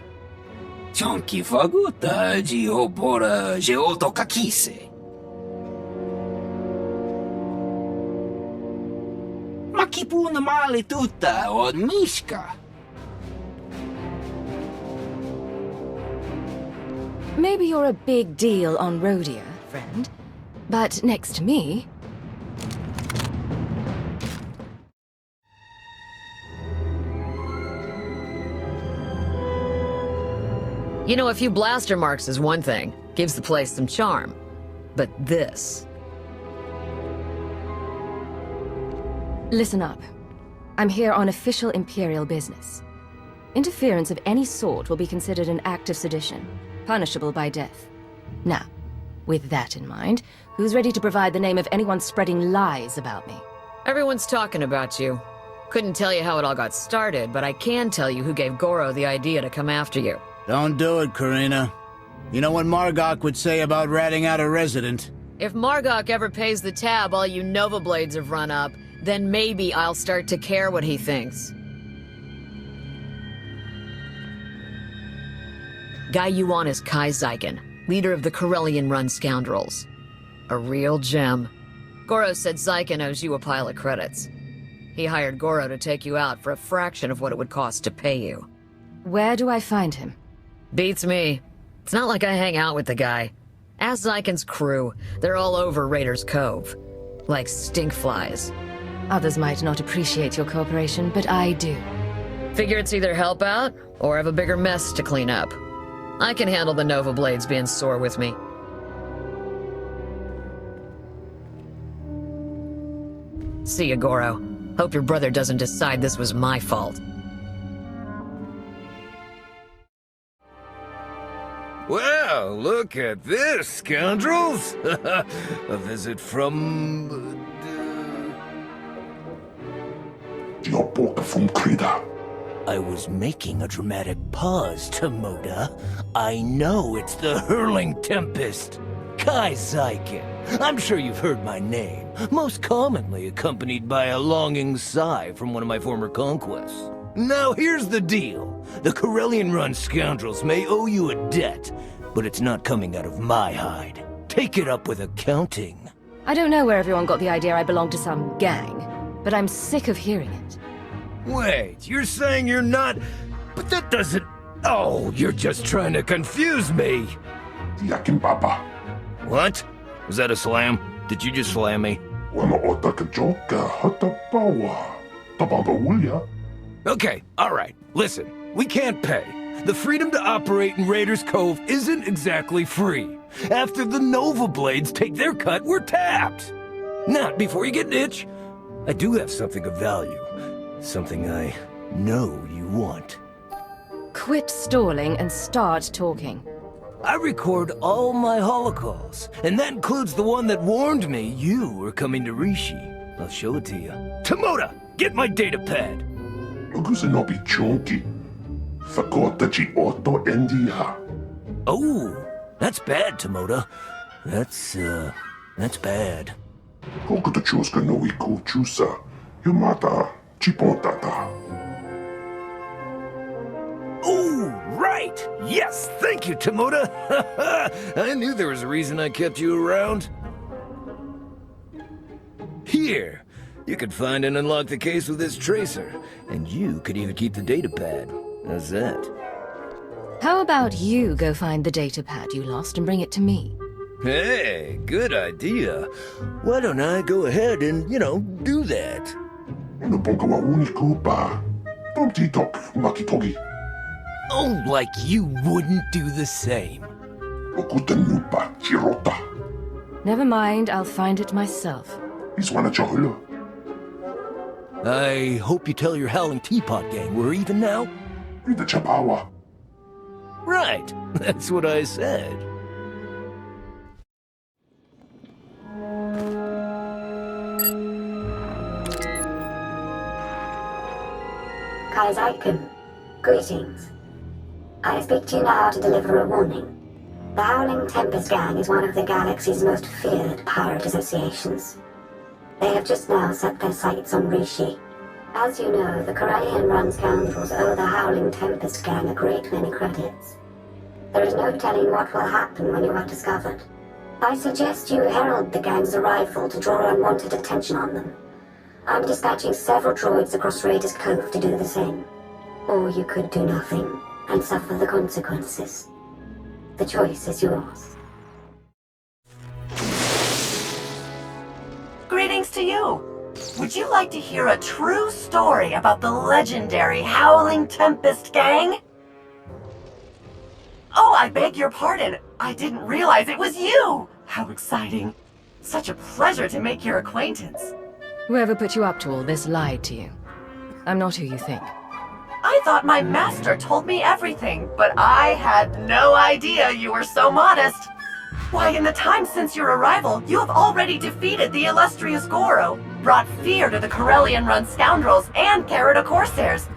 Speaker 15: Chonki faguta, giobora, geoto kakise. Makipuna male tuta od mishka.
Speaker 2: Maybe you're a big deal on Rhodia, friend. But next to me...
Speaker 16: You know, a few blaster marks is one thing. Gives the place some charm. But this...
Speaker 2: Listen up. I'm here on official Imperial business. Interference of any sort will be considered an act of sedition, punishable by death. Now, with that in mind, who's ready to provide the name of anyone spreading lies about me?
Speaker 16: Everyone's talking about you. Couldn't tell you how it all got started, but I can tell you who gave Goro the idea to come after you.
Speaker 17: Don't do it, Karina. You know what Margok would say about ratting out a resident.
Speaker 16: If Margok ever pays the tab all you Nova Blades have run up, then maybe I'll start to care what he thinks. Guy you want is Kai Zykan, leader of the Corellian-run scoundrels. A real gem. Goro said Zykan owes you a pile of credits. He hired Goro to take you out for a fraction of what it would cost to pay you.
Speaker 2: Where do I find him?
Speaker 16: Beats me. It's not like I hang out with the guy. Ask Zykan's crew. They're all over Raiders Cove. Like stinkflies.
Speaker 2: Others might not appreciate your cooperation, but I do.
Speaker 16: Figure it's either help out, or have a bigger mess to clean up. I can handle the Nova Blades being sore with me. See ya, Goro. Hope your brother doesn't decide this was my fault.
Speaker 18: Well, look at this, scoundrels! A visit from...
Speaker 9: Your book from Krida.
Speaker 7: I was making a dramatic pause, Tomoda. I know it's the Hurling Tempest. Kai Zykan. I'm sure you've heard my name, most commonly accompanied by a longing sigh from one of my former conquests. Now here's the deal. The Corellian-run scoundrels may owe you a debt, but it's not coming out of my hide. Take it up with accounting.
Speaker 2: I don't know where everyone got the idea I belong to some gang, but I'm sick of hearing it.
Speaker 18: Wait, you're saying you're not... But that doesn't... Oh, you're just trying to confuse me.
Speaker 9: Yakin Baba.
Speaker 18: What? Was that a slam? Did you just slam me? Okay, alright, listen. We can't pay. The freedom to operate in Raiders Cove isn't exactly free. After the Nova Blades take their cut, we're tapped. Not before you get an itch. I do have something of value. Something I know you want.
Speaker 2: Quit stalling and start talking.
Speaker 18: I record all my holocalls, and that includes the one that warned me you were coming to Rishi. I'll show it to you. Tomoda, get my data pad. Oh, that's bad, Tomoda. That's bad. Oh, right! Yes, thank you, Tomoda! I knew there was a reason I kept you around. Here, you could find and unlock the case with this tracer, and you could even keep the data pad. How's that?
Speaker 2: How about you go find the data pad you lost and bring it to me?
Speaker 18: Hey, good idea. Why don't I go ahead and, do that? Oh, like you wouldn't do the same.
Speaker 2: Never mind, I'll find it myself.
Speaker 18: I hope you tell your Howling Teapot gang we're even now. Right, that's what I said.
Speaker 19: Kaizaikun, greetings. I speak to you now to deliver a warning. The Howling Tempest Gang is one of the galaxy's most feared pirate associations. They have just now set their sights on Rishi. As you know, the Corellian-run scoundrels owe the Howling Tempest Gang a great many credits. There is no telling what will happen when you are discovered. I suggest you herald the gang's arrival to draw unwanted attention on them. I'm dispatching several droids across Raiders Cove to do the same. Or you could do nothing and suffer the consequences. The choice is yours.
Speaker 20: Greetings to you! Would you like to hear a true story about the legendary Howling Tempest Gang? Oh, I beg your pardon. I didn't realize it was you! How exciting. Such a pleasure to make your acquaintance.
Speaker 2: Whoever put you up to all this lied to you. I'm not who you think.
Speaker 20: I thought my master told me everything, but I had no idea you were so modest. Why, in the time since your arrival, you have already defeated the illustrious Goro, brought fear to the Corellian-run scoundrels and Carrota Corsairs.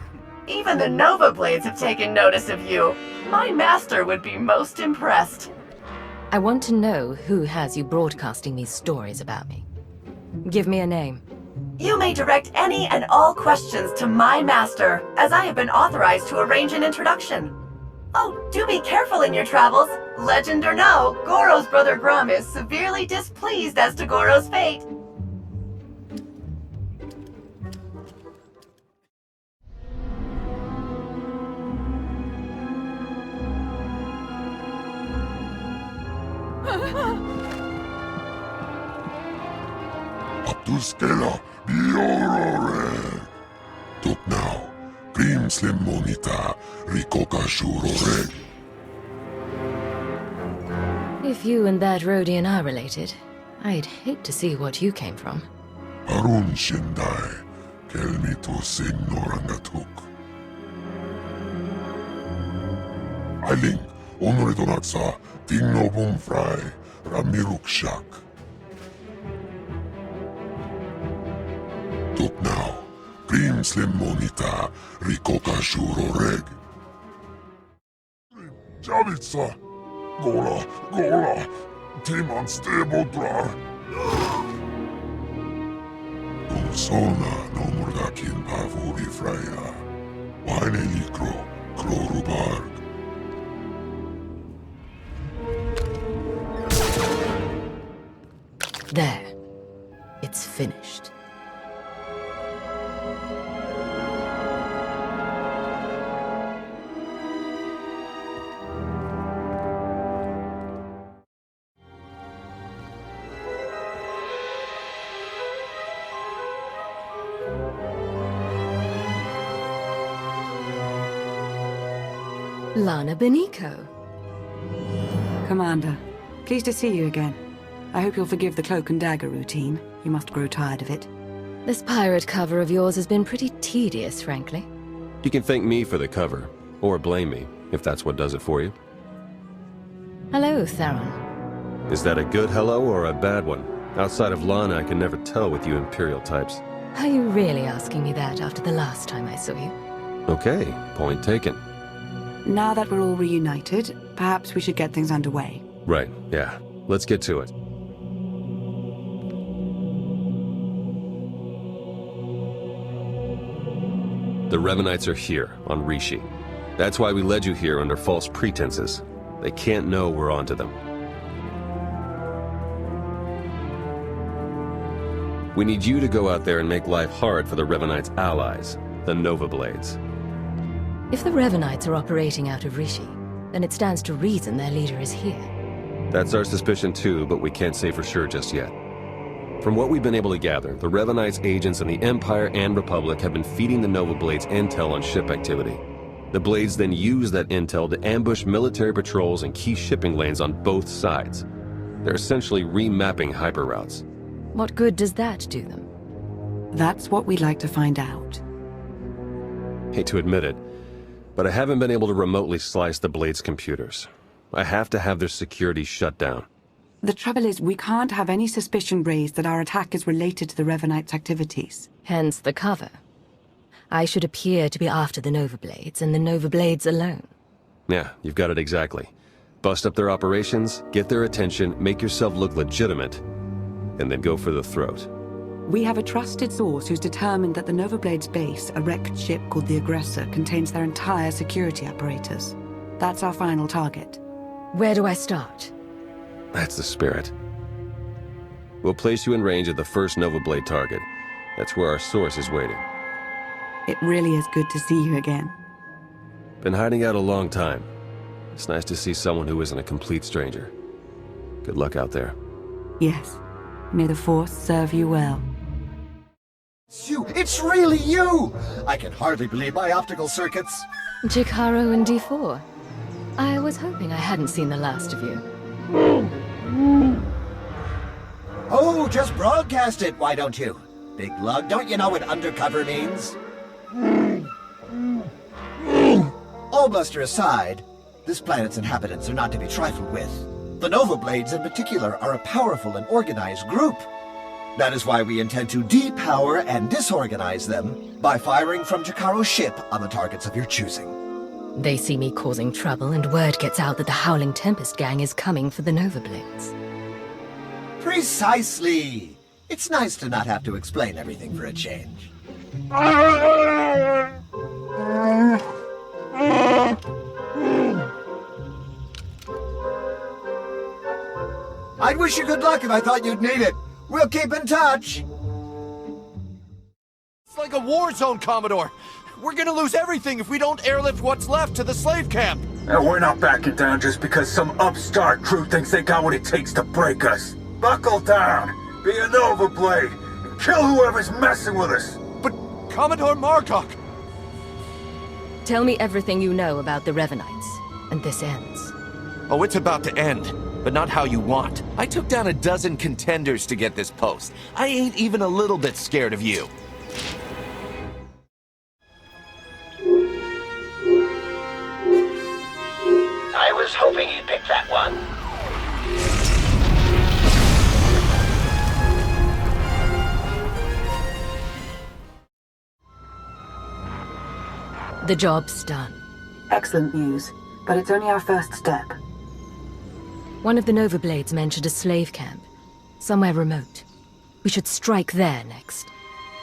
Speaker 20: Even the Nova Blades have taken notice of you. My master would be most impressed.
Speaker 2: I want to know who has you broadcasting these stories about me. Give me a name.
Speaker 20: You may direct any and all questions to my master, as I have been authorized to arrange an introduction. Oh, do be careful in your travels. Legend or no, Goro's brother Grum is severely displeased as to Goro's fate.
Speaker 9: Abdulskela, biorore. Tot now, prim slim monita, rikoka shurore.
Speaker 2: If you and that Rhodian are related, I'd hate to see what you came from.
Speaker 9: Arun shindai, kelmi to signorangatuk. Ailing, onore donatsa, tingno bumfrai, ramirukshak. Tot now, prim slim monita, rikoka shuroreg. Javitsa, gola, timan stebodrar. Sona no murdakin pavuri freya. Waine likro, klorubarg.
Speaker 2: There. It's finished. Lana Beniko.
Speaker 21: Commander, pleased to see you again. I hope you'll forgive the cloak and dagger routine. You must grow tired of it.
Speaker 2: This pirate cover of yours has been pretty tedious, frankly.
Speaker 11: You can thank me for the cover, or blame me, if that's what does it for you.
Speaker 2: Hello, Theron.
Speaker 11: Is that a good hello or a bad one? Outside of Lana, I can never tell with you Imperial types.
Speaker 2: Are you really asking me that after the last time I saw you?
Speaker 11: Okay, point taken.
Speaker 21: Now that we're all reunited, perhaps we should get things underway.
Speaker 11: Right, yeah. Let's get to it. The Revanites are here, on Rishi. That's why we led you here under false pretenses. They can't know we're onto them. We need you to go out there and make life hard for the Revanites' allies, the Nova Blades.
Speaker 2: If the Revanites are operating out of Rishi, then it stands to reason their leader is here.
Speaker 11: That's our suspicion too, but we can't say for sure just yet. From what we've been able to gather, the Revanites' agents in the Empire and Republic have been feeding the Nova Blades intel on ship activity. The Blades then use that intel to ambush military patrols and key shipping lanes on both sides. They're essentially remapping hyperroutes.
Speaker 2: What good does that do them?
Speaker 21: That's what we'd like to find out.
Speaker 11: Hate to admit it, but I haven't been able to remotely slice the Blades' computers. I have to have their security shut down.
Speaker 21: The trouble is, we can't have any suspicion raised that our attack is related to the Revanites' activities.
Speaker 2: Hence the cover. I should appear to be after the Nova Blades, and the Nova Blades alone.
Speaker 11: Yeah, you've got it exactly. Bust up their operations, get their attention, make yourself look legitimate, and then go for the throat.
Speaker 21: We have a trusted source who's determined that the Nova Blades base, a wrecked ship called the Aggressor, contains their entire security apparatus. That's our final target.
Speaker 2: Where do I start?
Speaker 11: That's the spirit. We'll place you in range of the first Nova Blade target. That's where our source is waiting.
Speaker 21: It really is good to see you again.
Speaker 11: Been hiding out a long time. It's nice to see someone who isn't a complete stranger. Good luck out there.
Speaker 21: Yes. May the Force serve you well.
Speaker 8: It's really you! I can hardly believe my optical circuits.
Speaker 2: Jicaro and D4. I was hoping I hadn't seen the last of you.
Speaker 8: Oh, just broadcast it, why don't you? Big lug, don't you know what undercover means? All bluster aside, this planet's inhabitants are not to be trifled with. The Nova Blades in particular are a powerful and organized group. That is why we intend to depower and disorganize them by firing from Jikaro's ship on the targets of your choosing.
Speaker 2: They see me causing trouble, and word gets out that the Howling Tempest gang is coming for the Nova Blades.
Speaker 8: Precisely! It's nice to not have to explain everything for a change. I'd wish you good luck if I thought you'd need it. We'll keep in touch!
Speaker 6: It's like a war zone, Commodore! We're gonna lose everything if we don't airlift what's left to the slave camp!
Speaker 1: And we're not backing down just because some upstart crew thinks they got what it takes to break us. Buckle down, be a Nova Blade, and kill whoever's messing with us.
Speaker 6: But Commodore Margok!
Speaker 2: Tell me everything you know about the Revanites, and this ends.
Speaker 6: Oh, it's about to end, but not how you want. I took down a dozen contenders to get this post. I ain't even a little bit scared of you.
Speaker 22: I was hoping you'd pick that one.
Speaker 2: The job's done.
Speaker 21: Excellent news, but it's only our first step.
Speaker 2: One of the Nova Blades mentioned a slave camp, somewhere remote. We should strike there next.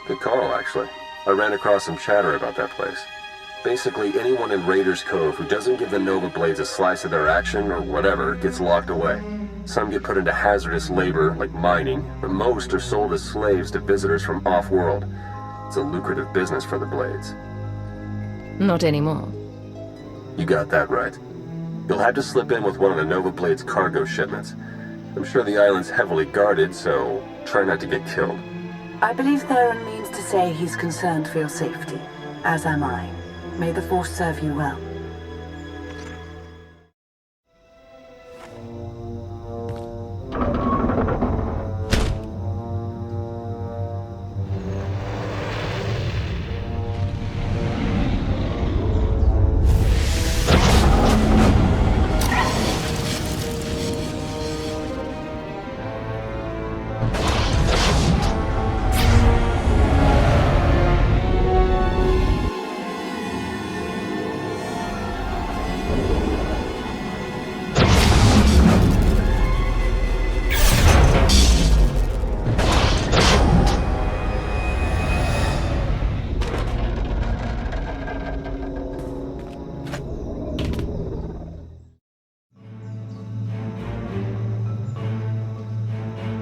Speaker 11: Good call, actually. I ran across some chatter about that place. Basically, anyone in Raiders Cove who doesn't give the Nova Blades a slice of their action or whatever gets locked away. Some get put into hazardous labor, like mining, but most are sold as slaves to visitors from off-world. It's a lucrative business for the Blades.
Speaker 2: Not anymore.
Speaker 11: You got that right. You'll have to slip in with one of the Nova Blades' cargo shipments. I'm sure the island's heavily guarded, so try not to get killed.
Speaker 21: I believe Theron means to say he's concerned for your safety, as am I. May the Force serve you well.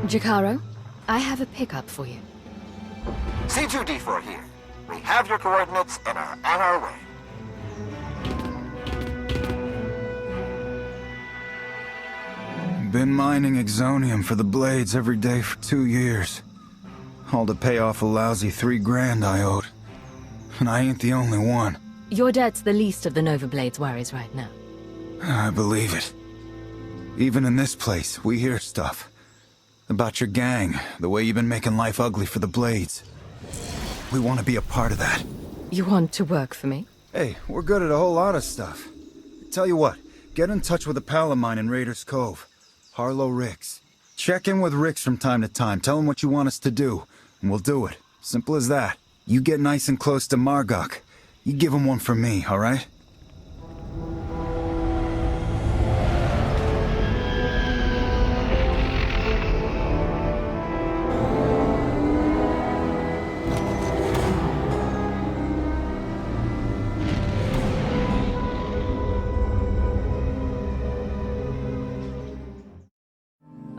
Speaker 2: Jacaro, I have a pickup for you.
Speaker 3: C2D4 here. We have your coordinates and are on our way.
Speaker 18: Been mining exonium for the blades every day for 2 years. All to pay off a lousy $3,000 I owed. And I ain't the only one.
Speaker 2: Your debt's the least of the Nova Blade's worries right now.
Speaker 18: I believe it. Even in this place, we hear stuff. About your gang, the way you've been making life ugly for the Blades. We want to be a part of that.
Speaker 2: You want to work for me?
Speaker 18: Hey, we're good at a whole lot of stuff. Tell you what, get in touch with a pal of mine in Raiders Cove. Harlow Ricks. Check in with Ricks from time to time, tell him what you want us to do, and we'll do it. Simple as that. You get nice and close to Margok. You give him one for me, alright?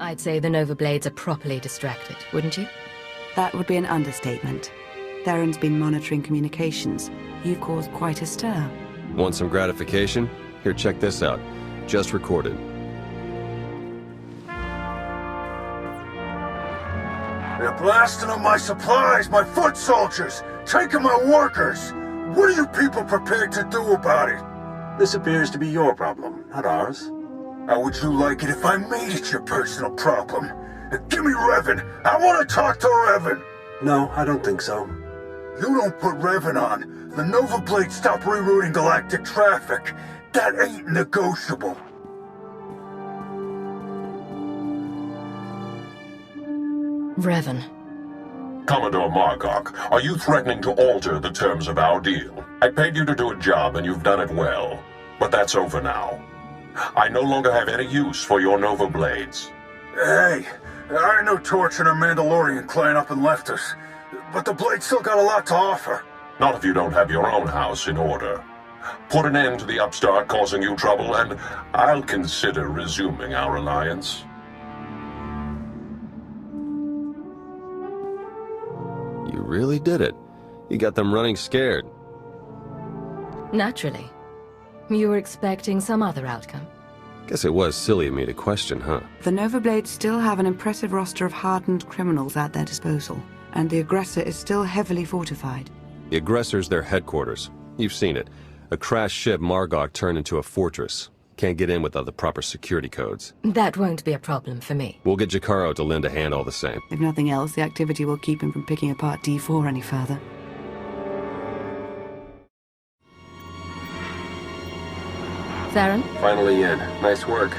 Speaker 2: I'd say the Nova Blades are properly distracted, wouldn't you?
Speaker 21: That would be an understatement. Theron's been monitoring communications. You've caused quite a stir.
Speaker 11: Want some gratification? Here, check this out. Just recorded.
Speaker 1: They're blasting up my supplies, my foot soldiers, taking my workers. What are you people prepared to do about it?
Speaker 5: This appears to be your problem, not ours.
Speaker 1: How would you like it if I made it your personal problem? Give me Revan. I want to talk to Revan.
Speaker 5: No, I don't think so.
Speaker 1: You don't put Revan on. The Nova Blade stop rerouting galactic traffic. That ain't negotiable.
Speaker 2: Revan.
Speaker 10: Commodore Margok, are you threatening to alter the terms of our deal? I paid you to do a job and you've done it well. But that's over now. I no longer have any use for your Nova Blades.
Speaker 1: Hey, I know Torch and her Mandalorian clan up and left us, but the Blade still got a lot to offer.
Speaker 10: Not if you don't have your own house in order. Put an end to the upstart causing you trouble, and I'll consider resuming our alliance.
Speaker 11: You really did it. You got them running scared.
Speaker 2: Naturally. You were expecting some other outcome.
Speaker 11: Guess it was silly of me to question, huh?
Speaker 21: The Nova Blades still have an impressive roster of hardened criminals at their disposal, and the aggressor is still heavily fortified.
Speaker 11: The aggressor's their headquarters. You've seen it. A crashed ship Margok turned into a fortress. Can't get in without the proper security codes.
Speaker 2: That won't be a problem for me.
Speaker 11: We'll get Jacaro to lend a hand all the same.
Speaker 21: If nothing else, the activity will keep him from picking apart D4 any further.
Speaker 2: Theron?
Speaker 5: Finally in. Nice work.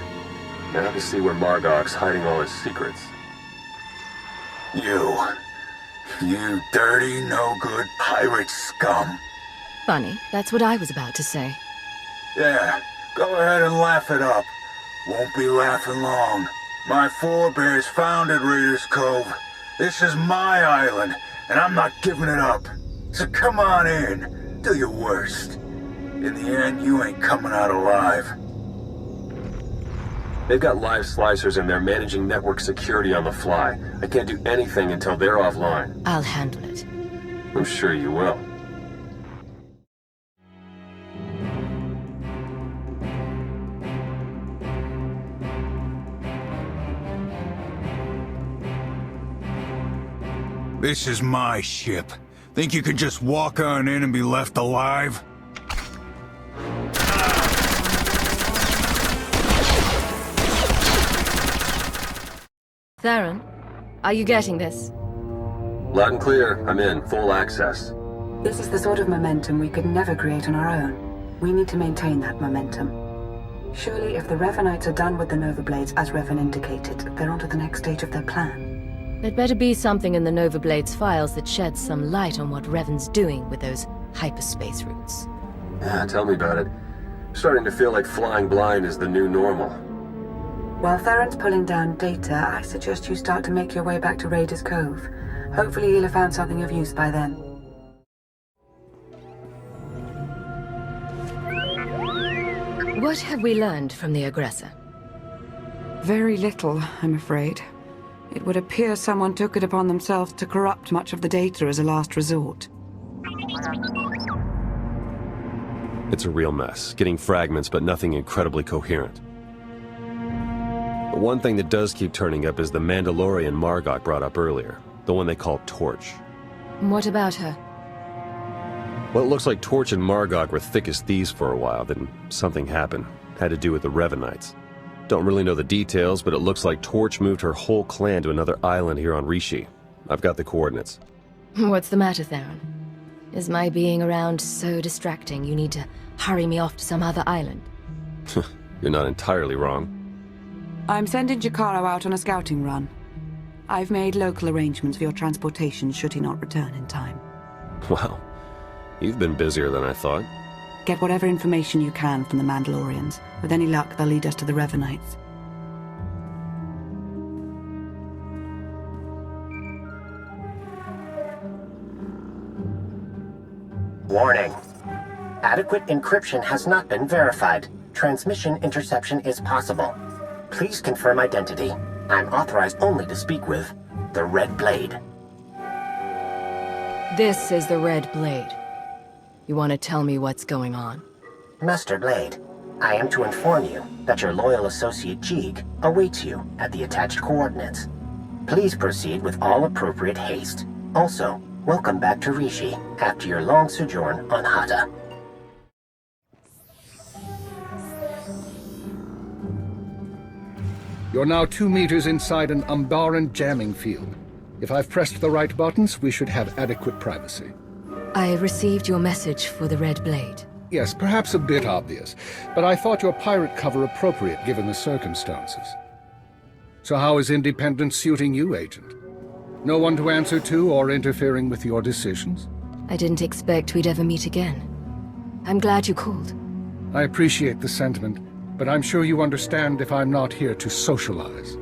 Speaker 5: Now to see where Margok's hiding all his secrets.
Speaker 1: You dirty, no-good pirate scum.
Speaker 2: Funny, that's what I was about to say.
Speaker 1: Yeah, go ahead and laugh it up. Won't be laughing long. My forebears founded Raiders Cove. This is my island, and I'm not giving it up. So come on in, do your worst. In the end, you ain't coming out alive.
Speaker 5: They've got live slicers and they're managing network security on the fly. I can't do anything until they're offline.
Speaker 2: I'll handle it.
Speaker 5: I'm sure you will.
Speaker 18: This is my ship. Think you could just walk on in and be left alive?
Speaker 2: Theron, are you getting this?
Speaker 5: Loud and clear. I'm in. Full access.
Speaker 21: This is the sort of momentum we could never create on our own. We need to maintain that momentum. Surely if the Revanites are done with the Nova Blades, as Revan indicated, they're on to the next stage of their plan.
Speaker 2: There'd better be something in the Nova Blade's files that sheds some light on what Revan's doing with those hyperspace routes.
Speaker 5: Yeah, tell me about it. Starting to feel like flying blind is the new normal.
Speaker 21: While Theron's pulling down data, I suggest you start to make your way back to Raiders Cove. Hopefully he'll have found something of use by then.
Speaker 2: What have we learned from the aggressor?
Speaker 21: Very little, I'm afraid. It would appear someone took it upon themselves to corrupt much of the data as a last resort.
Speaker 11: It's a real mess, getting fragments but nothing incredibly coherent. The one thing that does keep turning up is the Mandalorian Margok brought up earlier, the one they call Torch.
Speaker 2: What about her?
Speaker 11: Well, it looks like Torch and Margok were thick as thieves for a while, then something happened. Had to do with the Revanites. Don't really know the details, but it looks like Torch moved her whole clan to another island here on Rishi. I've got the coordinates.
Speaker 2: What's the matter, Theron? Is my being around so distracting you need to hurry me off to some other island?
Speaker 11: You're not entirely wrong.
Speaker 21: I'm sending Jakaro out on a scouting run. I've made local arrangements for your transportation should he not return in time.
Speaker 11: Wow. You've been busier than I thought.
Speaker 21: Get whatever information you can from the Mandalorians. With any luck, they'll lead us to the Revanites.
Speaker 22: Warning. Adequate encryption has not been verified. Transmission interception is possible. Please confirm identity. I'm authorized only to speak with the Red Blade.
Speaker 2: This is the Red Blade. You want to tell me what's going on?
Speaker 22: Master Blade, I am to inform you that your loyal associate Jeeg awaits you at the attached coordinates. Please proceed with all appropriate haste. Also, welcome back to Rishi after your long sojourn on Hata.
Speaker 4: You're now 2 meters inside an Umbaran jamming field. If I've pressed the right buttons, we should have adequate privacy.
Speaker 2: I received your message for the Red Blade.
Speaker 4: Yes, perhaps a bit obvious, but I thought your pirate cover appropriate given the circumstances. So how is independence suiting you, Agent? No one to answer to or interfering with your decisions?
Speaker 2: I didn't expect we'd ever meet again. I'm glad you called.
Speaker 4: I appreciate the sentiment, but I'm sure you understand if I'm not here to socialize.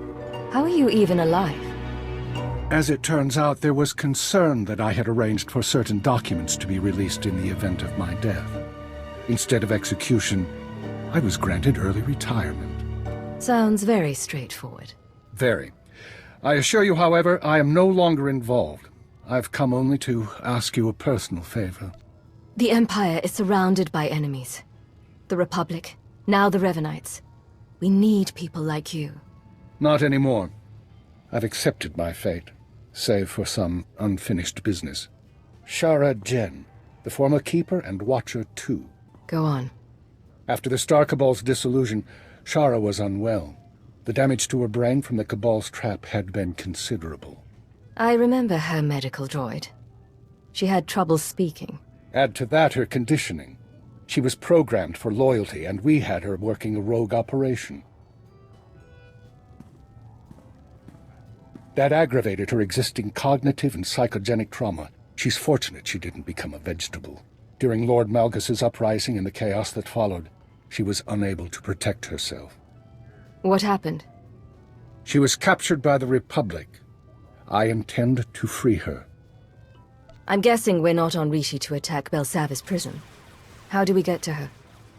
Speaker 2: How are you even alive?
Speaker 4: As it turns out, there was concern that I had arranged for certain documents to be released in the event of my death. Instead of execution, I was granted early retirement.
Speaker 2: Sounds very straightforward.
Speaker 4: Very. I assure you, however, I am no longer involved. I've come only to ask you a personal favor.
Speaker 2: The Empire is surrounded by enemies. The Republic, now the Revanites. We need people like you.
Speaker 4: Not anymore. I've accepted my fate, save for some unfinished business. Shara Jen, the former Keeper and Watcher too.
Speaker 2: Go on.
Speaker 4: After the Star Cabal's dissolution, Shara was unwell. The damage to her brain from the Cabal's trap had been considerable.
Speaker 2: I remember her medical droid. She had trouble speaking.
Speaker 4: Add to that her conditioning. She was programmed for loyalty, and we had her working a rogue operation. That aggravated her existing cognitive and psychogenic trauma. She's fortunate she didn't become a vegetable. During Lord Malgus's uprising and the chaos that followed, she was unable to protect herself.
Speaker 2: What happened?
Speaker 4: She was captured by the Republic. I intend to free her.
Speaker 2: I'm guessing we're not on Rishi to attack Belsavis prison. How do we get to her?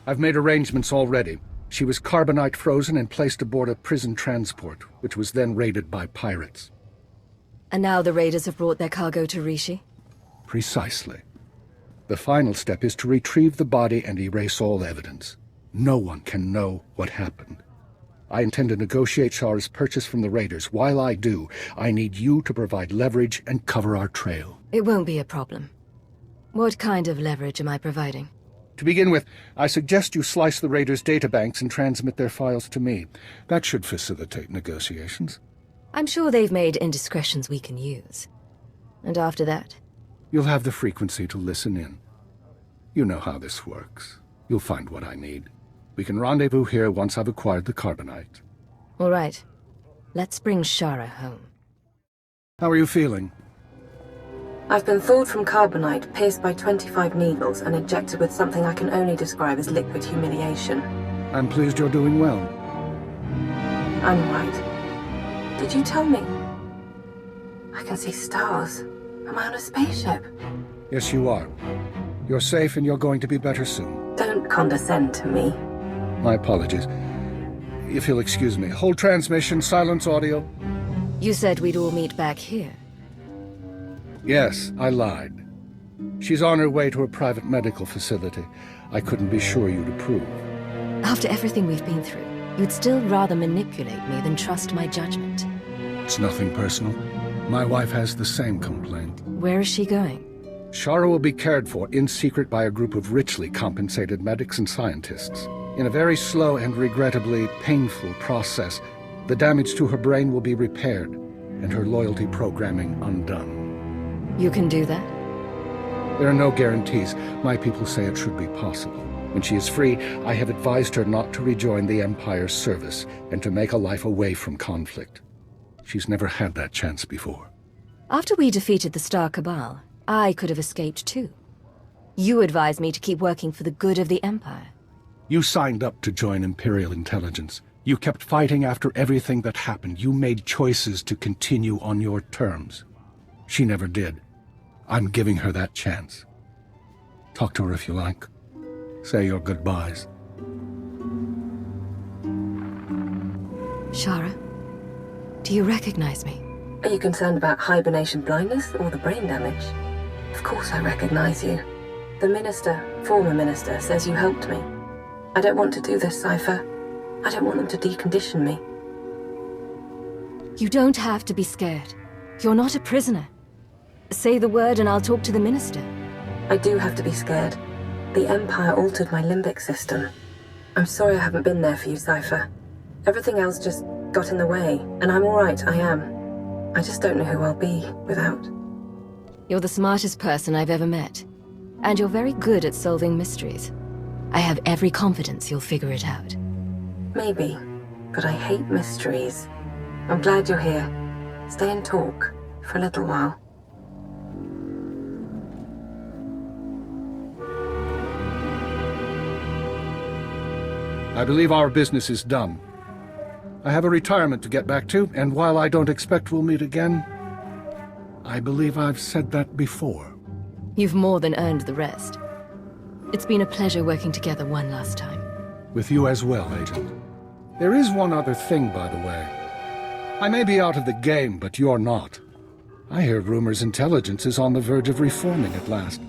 Speaker 4: I've made arrangements already. She was carbonite frozen and placed aboard a prison transport, which was then raided by pirates.
Speaker 2: And now the raiders have brought their cargo to Rishi?
Speaker 4: Precisely. The final step is to retrieve the body and erase all evidence. No one can know what happened. I intend to negotiate Shara's purchase from the raiders. While I do, I need you to provide leverage and cover our trail.
Speaker 2: It won't be a problem. What kind of leverage am I providing?
Speaker 4: To begin with, I suggest you slice the raiders' databanks and transmit their files to me. That should facilitate negotiations.
Speaker 2: I'm sure they've made indiscretions we can use. And after that?
Speaker 4: You'll have the frequency to listen in. You know how this works. You'll find what I need. We can rendezvous here once I've acquired the carbonite.
Speaker 2: All right. Let's bring Shara home.
Speaker 4: How are you feeling?
Speaker 21: I've been thawed from carbonite, pierced by 25 needles, and injected with something I can only describe as liquid humiliation.
Speaker 4: I'm pleased you're doing well.
Speaker 21: I'm right. Did you tell me? I can see stars. Am I on a spaceship?
Speaker 4: Yes, you are. You're safe and you're going to be better soon.
Speaker 21: Don't condescend to me.
Speaker 4: My apologies. If you'll excuse me. Hold transmission, silence audio.
Speaker 2: You said we'd all meet back here.
Speaker 4: Yes, I lied. She's on her way to a private medical facility. I couldn't be sure you'd approve.
Speaker 2: After everything we've been through, you'd still rather manipulate me than trust my judgment.
Speaker 4: It's nothing personal. My wife has the same complaint.
Speaker 2: Where is she going?
Speaker 4: Shara will be cared for in secret by a group of richly compensated medics and scientists. In a very slow and regrettably painful process, the damage to her brain will be repaired, and her loyalty programming undone.
Speaker 2: You can do that?
Speaker 4: There are no guarantees. My people say it should be possible. When she is free, I have advised her not to rejoin the Empire's service, and to make a life away from conflict. She's never had that chance before.
Speaker 2: After we defeated the Star Cabal, I could have escaped too. You advised me to keep working for the good of the Empire.
Speaker 4: You signed up to join Imperial Intelligence. You kept fighting after everything that happened. You made choices to continue on your terms. She never did. I'm giving her that chance. Talk to her if you like. Say your goodbyes.
Speaker 2: Shara, do you recognize me?
Speaker 21: Are you concerned about hibernation blindness or the brain damage? Of course I recognize you. The minister, former minister, says you helped me. I don't want to do this, Cypher. I don't want them to decondition me.
Speaker 2: You don't have to be scared. You're not a prisoner. Say the word and I'll talk to the minister.
Speaker 21: I do have to be scared. The Empire altered my limbic system. I'm sorry I haven't been there for you, Cypher. Everything else just got in the way, and I'm alright, I am. I just don't know who I'll be without.
Speaker 2: You're the smartest person I've ever met. And you're very good at solving mysteries. I have every confidence you'll figure it out.
Speaker 21: Maybe, but I hate mysteries. I'm glad you're here. Stay and talk for a little while.
Speaker 4: I believe our business is done. I have a retirement to get back to, and while I don't expect we'll meet again, I believe I've said that before.
Speaker 2: You've more than earned the rest. It's been a pleasure working together one last time.
Speaker 4: With you as well, Agent. There is one other thing, by the way. I may be out of the game, but you're not. I hear rumors intelligence is on the verge of reforming at last.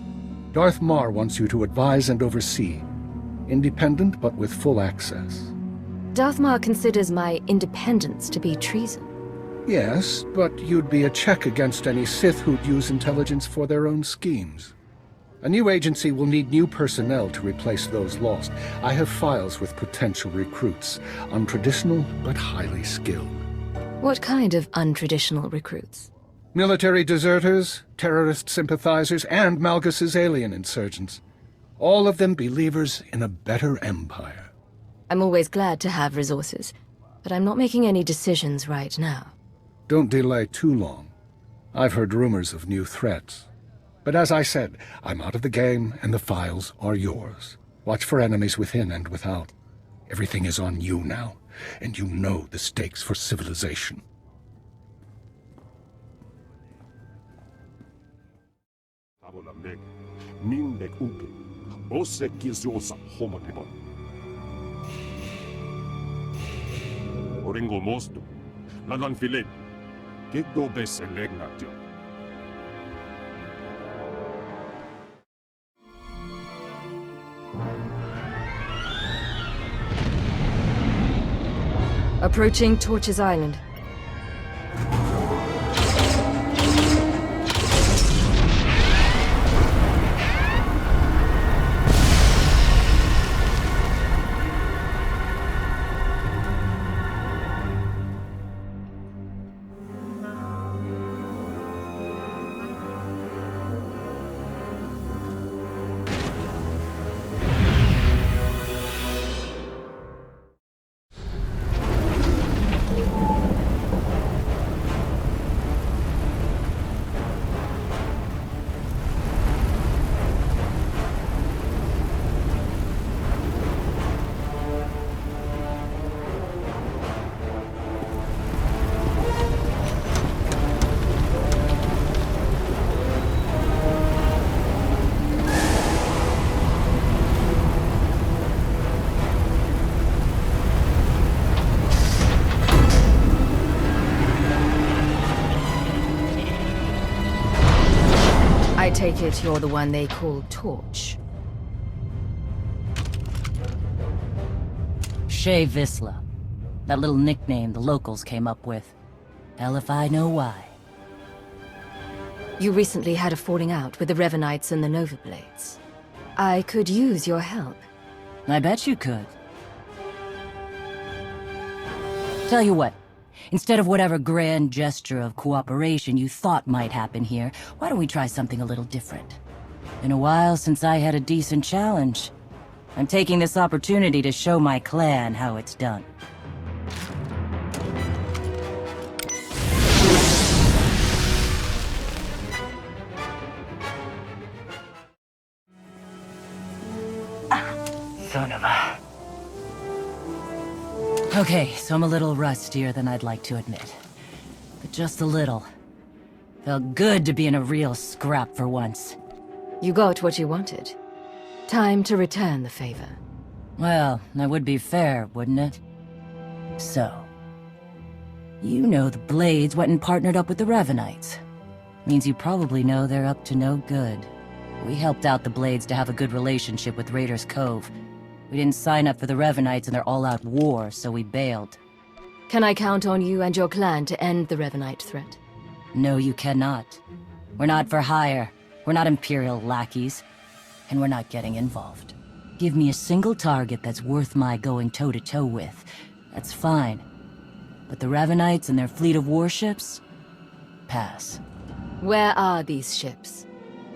Speaker 4: Darth Mar wants you to advise and oversee. Independent, but with full access.
Speaker 2: Darth Mar considers my independence to be treason.
Speaker 4: Yes, but you'd be a check against any Sith who'd use intelligence for their own schemes. A new agency will need new personnel to replace those lost. I have files with potential recruits, untraditional but highly skilled.
Speaker 2: What kind of untraditional recruits?
Speaker 4: Military deserters, terrorist sympathizers, and Malgus's alien insurgents. All of them believers in a better empire.
Speaker 2: I'm always glad to have resources, but I'm not making any decisions right now.
Speaker 4: Don't delay too long. I've heard rumors of new threats. But as I said, I'm out of the game, and the files are yours. Watch for enemies within and without. Everything is on you now, and you know the stakes for civilization.
Speaker 2: Approaching Torches Island. take it you're the one they call Torch.
Speaker 12: Shay Visla. That little nickname the locals came up with. Hell if I know why.
Speaker 2: You recently had a falling out with the Revanites and the Nova Blades. I could use your help.
Speaker 12: I bet you could. Tell you what, instead of whatever grand gesture of cooperation you thought might happen here, why don't we try something a little different? Been a while since I had a decent challenge. I'm taking this opportunity to show my clan how it's done. Son of a... Okay, so I'm a little rustier than I'd like to admit. But just a little. Felt good to be in a real scrap for once.
Speaker 2: You got what you wanted. Time to return the favor.
Speaker 12: Well, that would be fair, wouldn't it? So... You know the Blades went and partnered up with the Revanites. Means you probably know they're up to no good. We helped out the Blades to have a good relationship with Raiders Cove. We didn't sign up for the Revanites in their all-out war, so we bailed.
Speaker 2: Can I count on you and your clan to end the Revanite threat?
Speaker 12: No, you cannot. We're not for hire. We're not Imperial lackeys. And we're not getting involved. Give me a single target that's worth my going toe-to-toe with. That's fine. But the Revanites and their fleet of warships? Pass.
Speaker 2: Where are these ships?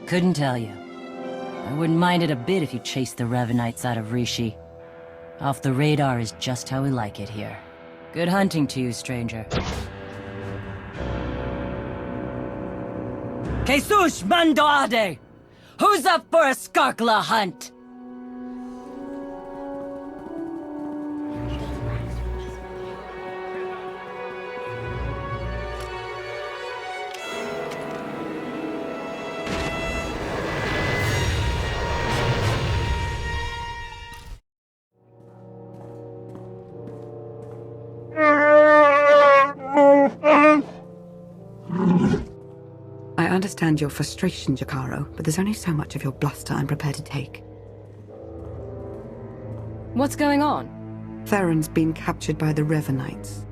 Speaker 12: Couldn't tell you. I wouldn't mind it a bit if you chased the Revanites out of Rishi. Off the radar is just how we like it here. Good hunting to you, stranger. Jesus Mandoade! Who's up for a Skarkla hunt?
Speaker 21: I understand your frustration, Jakaro, but there's only so much of your bluster I'm prepared to take.
Speaker 2: What's going on?
Speaker 21: Theron's been captured by the Revanites.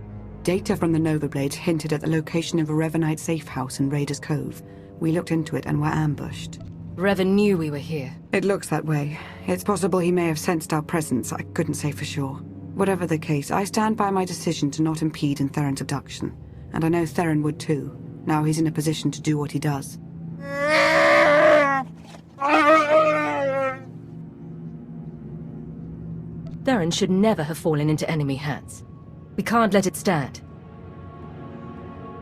Speaker 21: Data from the Nova Blades hinted at the location of a Revanite safe house in Raiders Cove. We looked into it and were ambushed.
Speaker 2: Revan knew we were here.
Speaker 21: It looks that way. It's possible he may have sensed our presence. I couldn't say for sure. Whatever the case, I stand by my decision to not impede in Theron's abduction. And I know Theron would too. Now he's in a position to do what he does.
Speaker 2: Theron should never have fallen into enemy hands. We can't let it stand.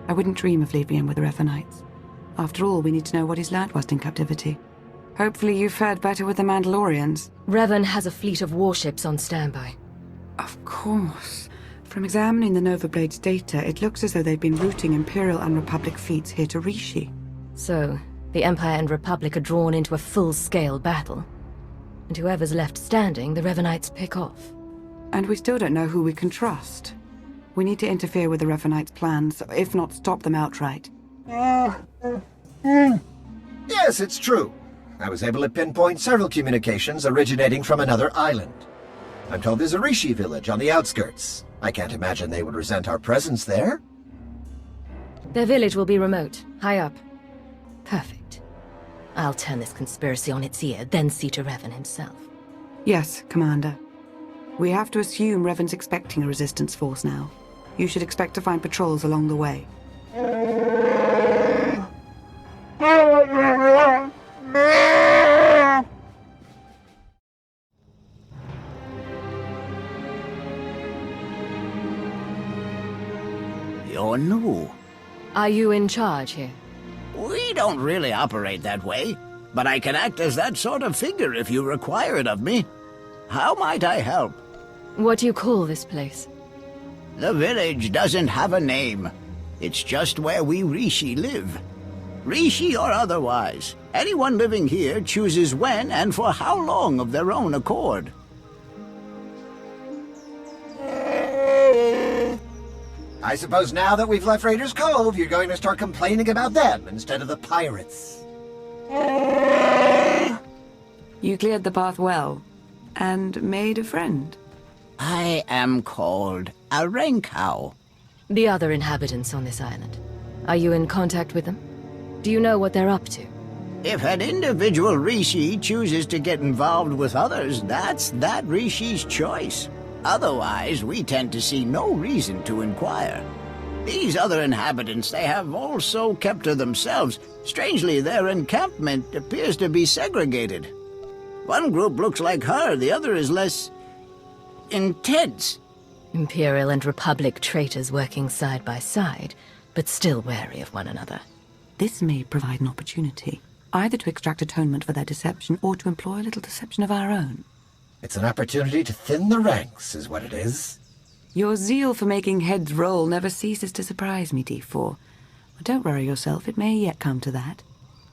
Speaker 21: I wouldn't dream of leaving him with the Revanites. After all, we need to know what he's learned whilst in captivity. Hopefully you fared better with the Mandalorians.
Speaker 2: Revan has a fleet of warships on standby.
Speaker 21: Of course. From examining the Nova Blades data, it looks as though they've been routing Imperial and Republic fleets here to Rishi.
Speaker 2: So, the Empire and Republic are drawn into a full-scale battle. And whoever's left standing, the Revanites pick off.
Speaker 21: And we still don't know who we can trust. We need to interfere with the Revanites' plans, if not stop them outright.
Speaker 8: Yes, it's true. I was able to pinpoint several communications originating from another island. I'm told there's a Rishi village on the outskirts. I can't imagine they would resent our presence there.
Speaker 2: Their village will be remote, high up. Perfect. I'll turn this conspiracy on its ear, then see to Revan himself.
Speaker 21: Yes, Commander. We have to assume Revan's expecting a resistance force now. You should expect to find patrols along the way.
Speaker 7: You're new.
Speaker 2: Are you in charge here?
Speaker 7: We don't really operate that way, but I can act as that sort of figure if you require it of me. How might I help?
Speaker 2: What do you call this place?
Speaker 7: The village doesn't have a name. It's just where we Rishi live. Rishi or otherwise, anyone living here chooses when and for how long of their own accord.
Speaker 8: I suppose now that we've left Raiders Cove, you're going to start complaining about them instead of the pirates.
Speaker 21: You cleared the path well, and made a friend.
Speaker 17: I am called a Renkau.
Speaker 2: The other inhabitants on this island. Are you in contact with them? Do you know what they're up to?
Speaker 17: If an individual Rishi chooses to get involved with others, that's that Rishi's choice. Otherwise, we tend to see no reason to inquire. These other inhabitants they have also kept to themselves. Strangely, their encampment appears to be segregated. One group looks like her, the other is less intense.
Speaker 2: Imperial and Republic traitors working side by side, but still wary of one another.
Speaker 21: This may provide an opportunity, either to extract atonement for their deception or to employ a little deception of our own.
Speaker 8: It's an opportunity to thin the ranks, is what it is.
Speaker 21: Your zeal for making heads roll never ceases to surprise me, D4. But don't worry yourself, it may yet come to that.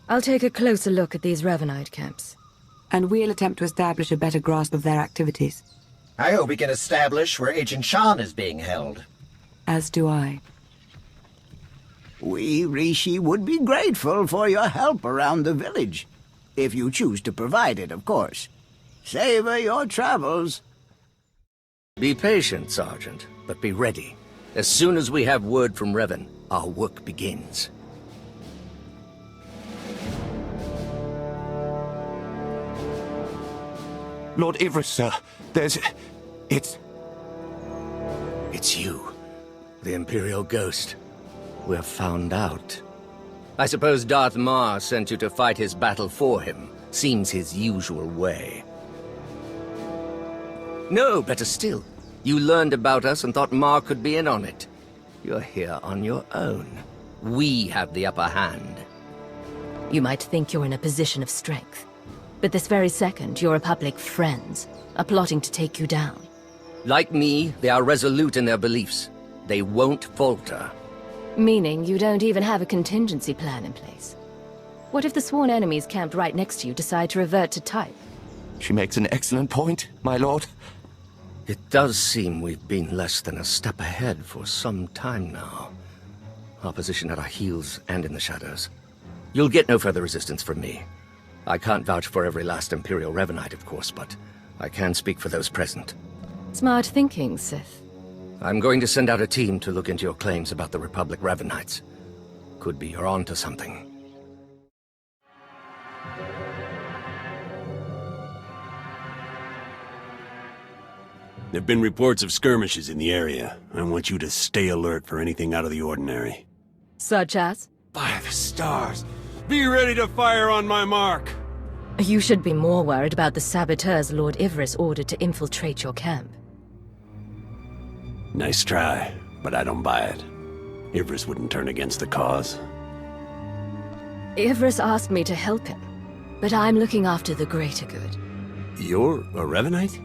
Speaker 2: I'll take a closer look at these Revanite camps.
Speaker 21: And we'll attempt to establish a better grasp of their activities.
Speaker 8: I hope we can establish where Agent Shan is being held.
Speaker 21: As do I.
Speaker 17: We, Rishi, would be grateful for your help around the village. If you choose to provide it, of course. Savor your travels.
Speaker 7: Be patient, Sergeant, but be ready. As soon as we have word from Revan, our work begins.
Speaker 18: Lord Ivris, sir. It's
Speaker 7: you, the Imperial Ghost. We're found out. I suppose Darth Mar sent you to fight his battle for him. Seems his usual way. No, better still. You learned about us and thought Mar could be in on it. You're here on your own. We have the upper hand.
Speaker 2: You might think you're in a position of strength, but this very second, your Republic friends are plotting to take you down.
Speaker 7: Like me, they are resolute in their beliefs. They won't falter.
Speaker 2: Meaning you don't even have a contingency plan in place. What if the sworn enemies camped right next to you decide to revert to type?
Speaker 18: She makes an excellent point, my lord.
Speaker 7: It does seem we've been less than a step ahead for some time now. Our position at our heels and in the shadows. You'll get no further resistance from me. I can't vouch for every last Imperial Revanite, of course, but I can speak for those present.
Speaker 2: Smart thinking, Sith.
Speaker 7: I'm going to send out a team to look into your claims about the Republic Revanites. Could be you're onto something.
Speaker 13: There have been reports of skirmishes in the area. I want you to stay alert for anything out of the ordinary.
Speaker 2: Such as?
Speaker 13: By the stars! Be ready to fire on my mark!
Speaker 2: You should be more worried about the saboteurs Lord Ivris ordered to infiltrate your camp.
Speaker 13: Nice try, but I don't buy it. Ivris wouldn't turn against the cause.
Speaker 2: Ivris asked me to help him, but I'm looking after the greater good.
Speaker 13: You're a Revanite?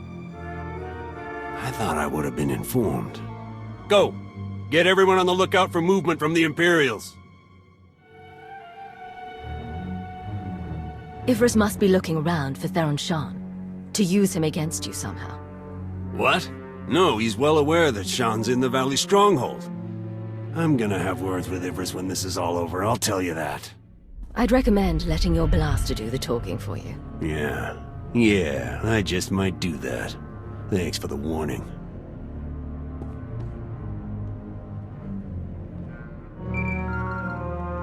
Speaker 13: I thought I would have been informed. Go! Get everyone on the lookout for movement from the Imperials.
Speaker 2: Ivris must be looking around for Theron Shan, to use him against you somehow.
Speaker 13: What? No, he's well aware that Shan's in the Valley Stronghold. I'm gonna have words with Ivris when this is all over, I'll tell you that.
Speaker 2: I'd recommend letting your blaster do the talking for you.
Speaker 13: Yeah, I just might do that. Thanks for the warning.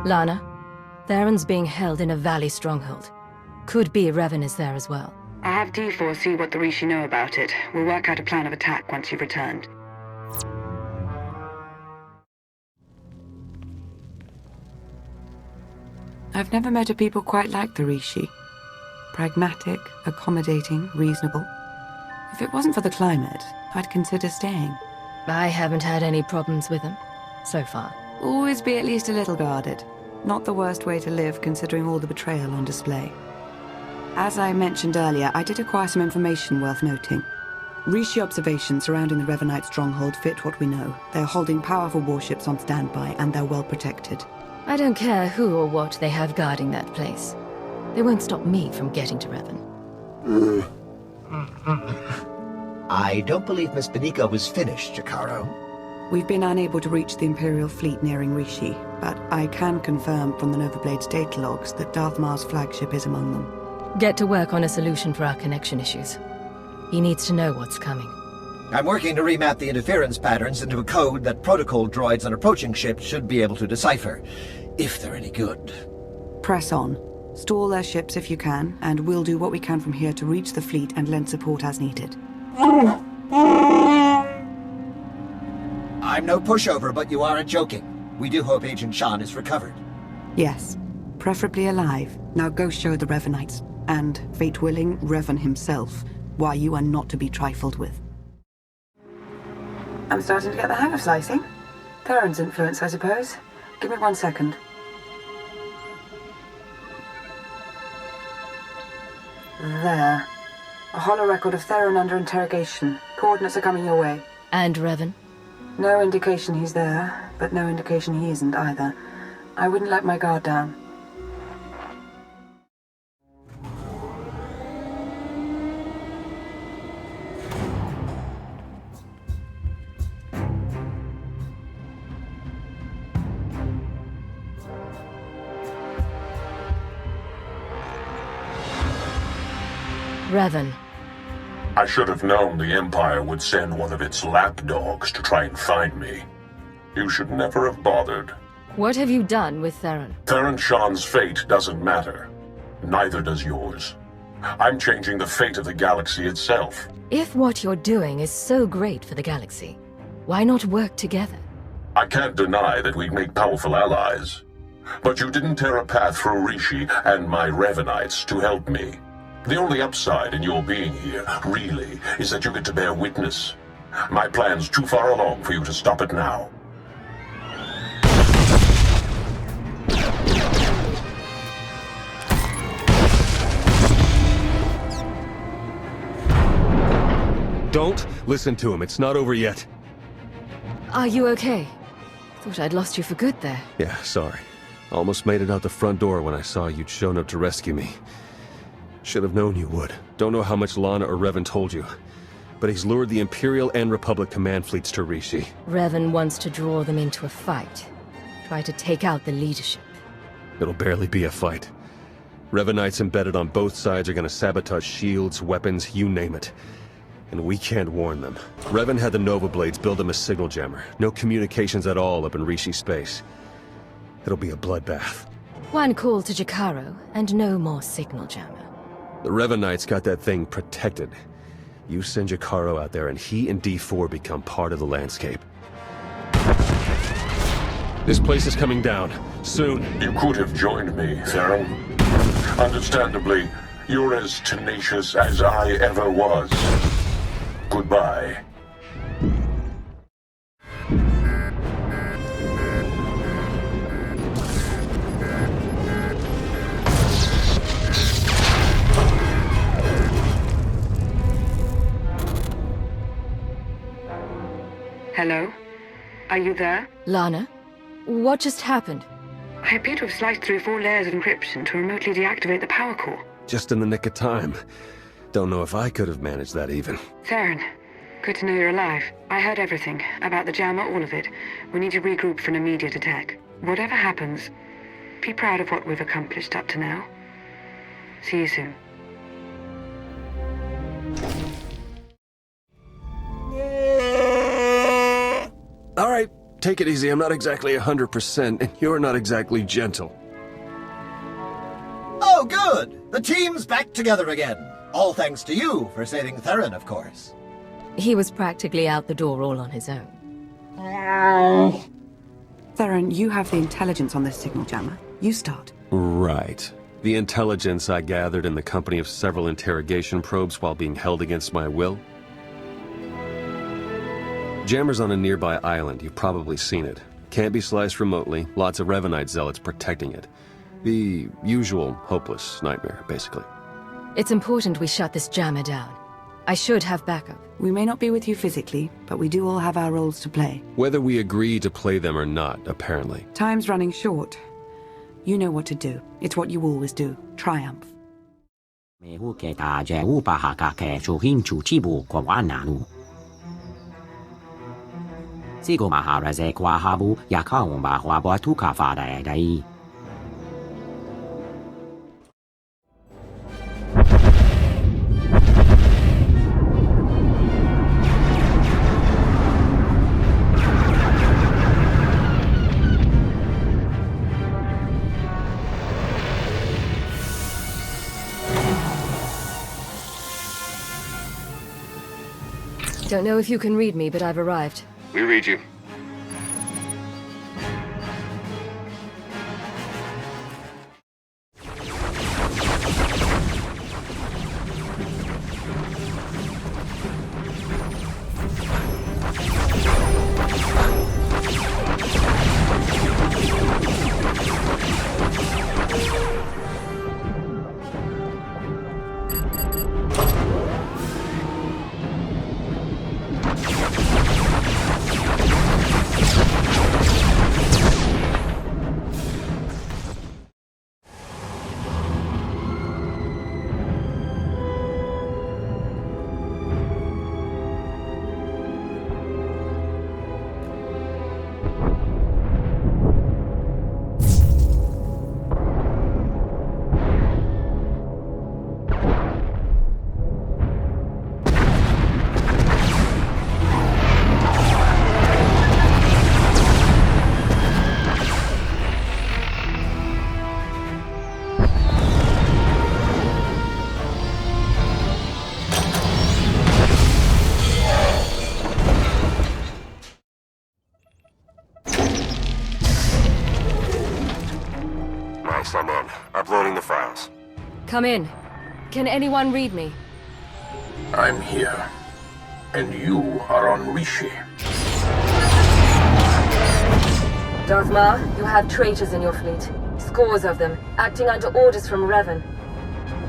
Speaker 2: Lana, Theron's being held in a Valley Stronghold. Could be Revan is there as well.
Speaker 21: I'll have D4 see what the Rishi know about it. We'll work out a plan of attack once you've returned. I've never met a people quite like the Rishi. Pragmatic, accommodating, reasonable. If it wasn't for the climate, I'd consider staying.
Speaker 2: I haven't had any problems with them, so far.
Speaker 21: Always be at least a little guarded. Not the worst way to live, considering all the betrayal on display. As I mentioned earlier, I did acquire some information worth noting. Rishi observations surrounding the Revanite stronghold fit what we know. They're holding powerful warships on standby, and they're well protected.
Speaker 2: I don't care who or what they have guarding that place. They won't stop me from getting to Revan.
Speaker 8: I don't believe Miss Benica was finished, Jakaro.
Speaker 21: We've been unable to reach the Imperial fleet nearing Rishi, but I can confirm from the Novablade's data logs that Darth Mar's flagship is among them.
Speaker 2: Get to work on a solution for our connection issues. He needs to know what's coming.
Speaker 8: I'm working to remap the interference patterns into a code that protocol droids on approaching ships should be able to decipher, if they're any good.
Speaker 21: Press on. Stall their ships if you can, and we'll do what we can from here to reach the fleet and lend support as needed.
Speaker 8: I'm no pushover, but you aren't joking. We do hope Agent Shan is recovered.
Speaker 21: Yes. Preferably alive. Now go show the Revanites, and, fate willing, Revan himself, why you are not to be trifled with. I'm starting to get the hang of slicing. Theron's influence, I suppose. Give me 1 second. There. A hollow record of Theron under interrogation. Coordinates are coming your way.
Speaker 2: And Revan?
Speaker 21: No indication he's there, but no indication he isn't either. I wouldn't let my guard down.
Speaker 2: Revan.
Speaker 10: I should have known the Empire would send one of its lapdogs to try and find me. You should never have bothered.
Speaker 2: What have you done with Theron?
Speaker 10: Theron Shan's fate doesn't matter. Neither does yours. I'm changing the fate of the galaxy itself.
Speaker 2: If what you're doing is so great for the galaxy, why not work together?
Speaker 10: I can't deny that we'd make powerful allies. But you didn't tear a path through Rishi and my Revanites to help me. The only upside in your being here, really, is that you get to bear witness. My plan's too far along for you to stop it now.
Speaker 11: Don't listen to him. It's not over yet.
Speaker 2: Are you okay? Thought I'd lost you for good there.
Speaker 11: Yeah, sorry. Almost made it out the front door when I saw you'd shown up to rescue me. Should have known you would. Don't know how much Lana or Revan told you, but he's lured the Imperial and Republic command fleets to Rishi.
Speaker 2: Revan wants to draw them into a fight. Try to take out the leadership.
Speaker 11: It'll barely be a fight. Revanites embedded on both sides are gonna sabotage shields, weapons, you name it. And we can't warn them. Revan had the Nova Blades build him a signal jammer. No communications at all up in Rishi space. It'll be a bloodbath.
Speaker 2: One call to Jakaro, and no more signal jammer.
Speaker 11: The Revanites got that thing protected. You send Jakaro out there and he and D4 become part of the landscape. This place is coming down. Soon.
Speaker 10: You could have joined me, Theron. Understandably, you're as tenacious as I ever was. Goodbye.
Speaker 21: Hello? Are you there?
Speaker 2: Lana? What just happened?
Speaker 21: I appear to have sliced through 4 layers of encryption to remotely deactivate the power core.
Speaker 11: Just in the nick of time. Don't know if I could have managed that even.
Speaker 21: Theron, good to know you're alive. I heard everything. About the jammer, all of it. We need to regroup for an immediate attack. Whatever happens, be proud of what we've accomplished up to now. See you soon.
Speaker 11: All right, take it easy. I'm not exactly 100%, and you're not exactly gentle.
Speaker 8: Oh, good! The team's back together again. All thanks to you for saving Theron, of course.
Speaker 2: He was practically out the door all on his own.
Speaker 21: Theron, you have the intelligence on this signal jammer. You start.
Speaker 11: Right. The intelligence I gathered in the company of several interrogation probes while being held against my will. Jammer's on a nearby island. You've probably seen it. Can't be sliced remotely. Lots of Revanite zealots protecting it. The usual hopeless nightmare, basically.
Speaker 2: It's important we shut this jammer down. I should have backup.
Speaker 21: We may not be with you physically, but we do all have our roles to play.
Speaker 11: Whether we agree to play them or not, apparently.
Speaker 21: Time's running short. You know what to do. It's what you always do. Triumph.
Speaker 14: Sigo maharaze kwa habu yakaumba hwabwa tukafada dai.
Speaker 2: Don't know if you can read me, but I've arrived.
Speaker 15: We read you.
Speaker 3: I'm in. Uploading the files.
Speaker 2: Come in. Can anyone read me?
Speaker 10: I'm here. And you are on Rishi.
Speaker 2: Darth Maul, you have traitors in your fleet. Scores of them, acting under orders from Revan.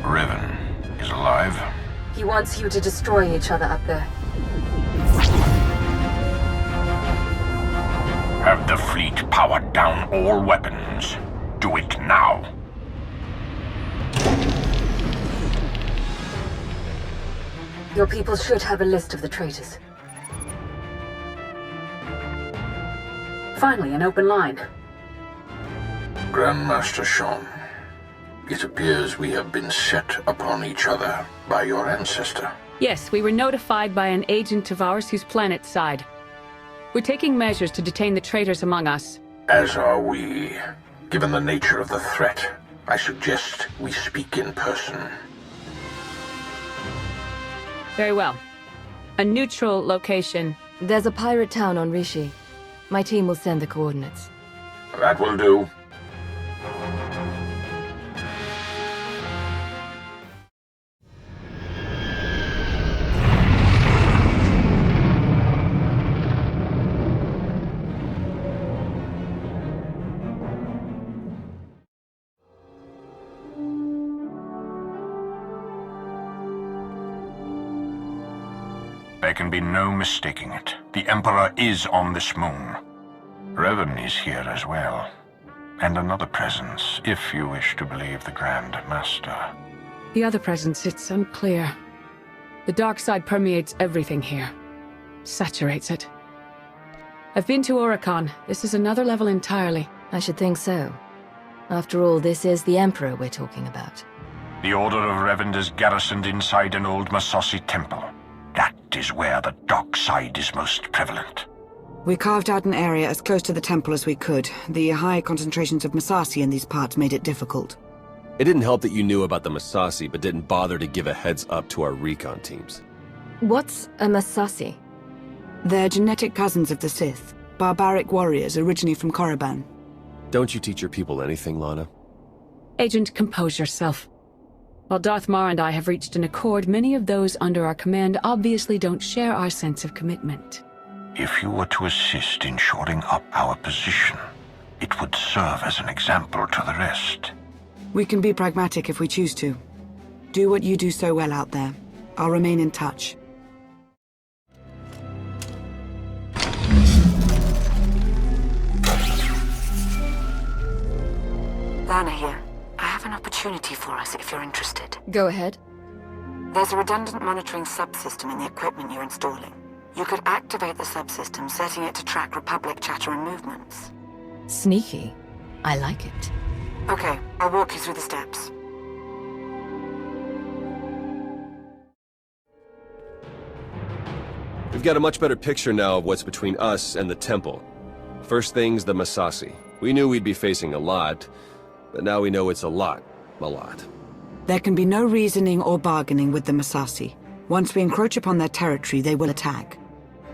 Speaker 10: Revan is alive?
Speaker 2: He wants you to destroy each other up there.
Speaker 10: Have the fleet powered down all weapons. Do it now.
Speaker 2: Your people should have a list of the traitors.
Speaker 21: Finally, an open line.
Speaker 10: Grandmaster Sean, it appears we have been set upon each other by your ancestor.
Speaker 23: Yes, we were notified by an agent of ours whose planet side. We're taking measures to detain the traitors among us.
Speaker 10: As are we. Given the nature of the threat, I suggest we speak in person.
Speaker 23: Very well. A neutral location.
Speaker 2: There's a pirate town on Rishi. My team will send the coordinates.
Speaker 10: That will do. There can be no mistaking it. The Emperor is on this moon. Revan is here as well. And another presence, if you wish to believe the Grand Master.
Speaker 23: The other presence, it's unclear. The dark side permeates everything here. Saturates it. I've been to Oricon. This is another level entirely.
Speaker 2: I should think so. After all, this is the Emperor we're talking about.
Speaker 10: The Order of Revan is garrisoned inside an old Masasi temple. That is where the dark side is most prevalent.
Speaker 21: We carved out an area as close to the temple as we could. The high concentrations of Masasi in these parts made it difficult.
Speaker 11: It didn't help that you knew about the Masasi, but didn't bother to give a heads up to our recon teams.
Speaker 2: What's a Masasi?
Speaker 21: They're genetic cousins of the Sith. Barbaric warriors originally from Korriban.
Speaker 11: Don't you teach your people anything, Lana?
Speaker 23: Agent, compose yourself. While Darth Maul and I have reached an accord, many of those under our command obviously don't share our sense of commitment.
Speaker 10: If you were to assist in shoring up our position, it would serve as an example to the rest.
Speaker 21: We can be pragmatic if we choose to. Do what you do so well out there. I'll remain in touch. Lana here. I have an opportunity for us if you're interested.
Speaker 2: Go ahead.
Speaker 21: There's a redundant monitoring subsystem in the equipment you're installing. You could activate the subsystem, setting it to track Republic chatter and movements.
Speaker 2: Sneaky. I like it.
Speaker 21: Okay, I'll walk you through the steps.
Speaker 11: We've got a much better picture now of what's between us and the Temple. First thing's the Massassi. We knew we'd be facing a lot, but now we know it's a lot. A lot.
Speaker 21: There can be no reasoning or bargaining with the Massassi. Once we encroach upon their territory, they will attack.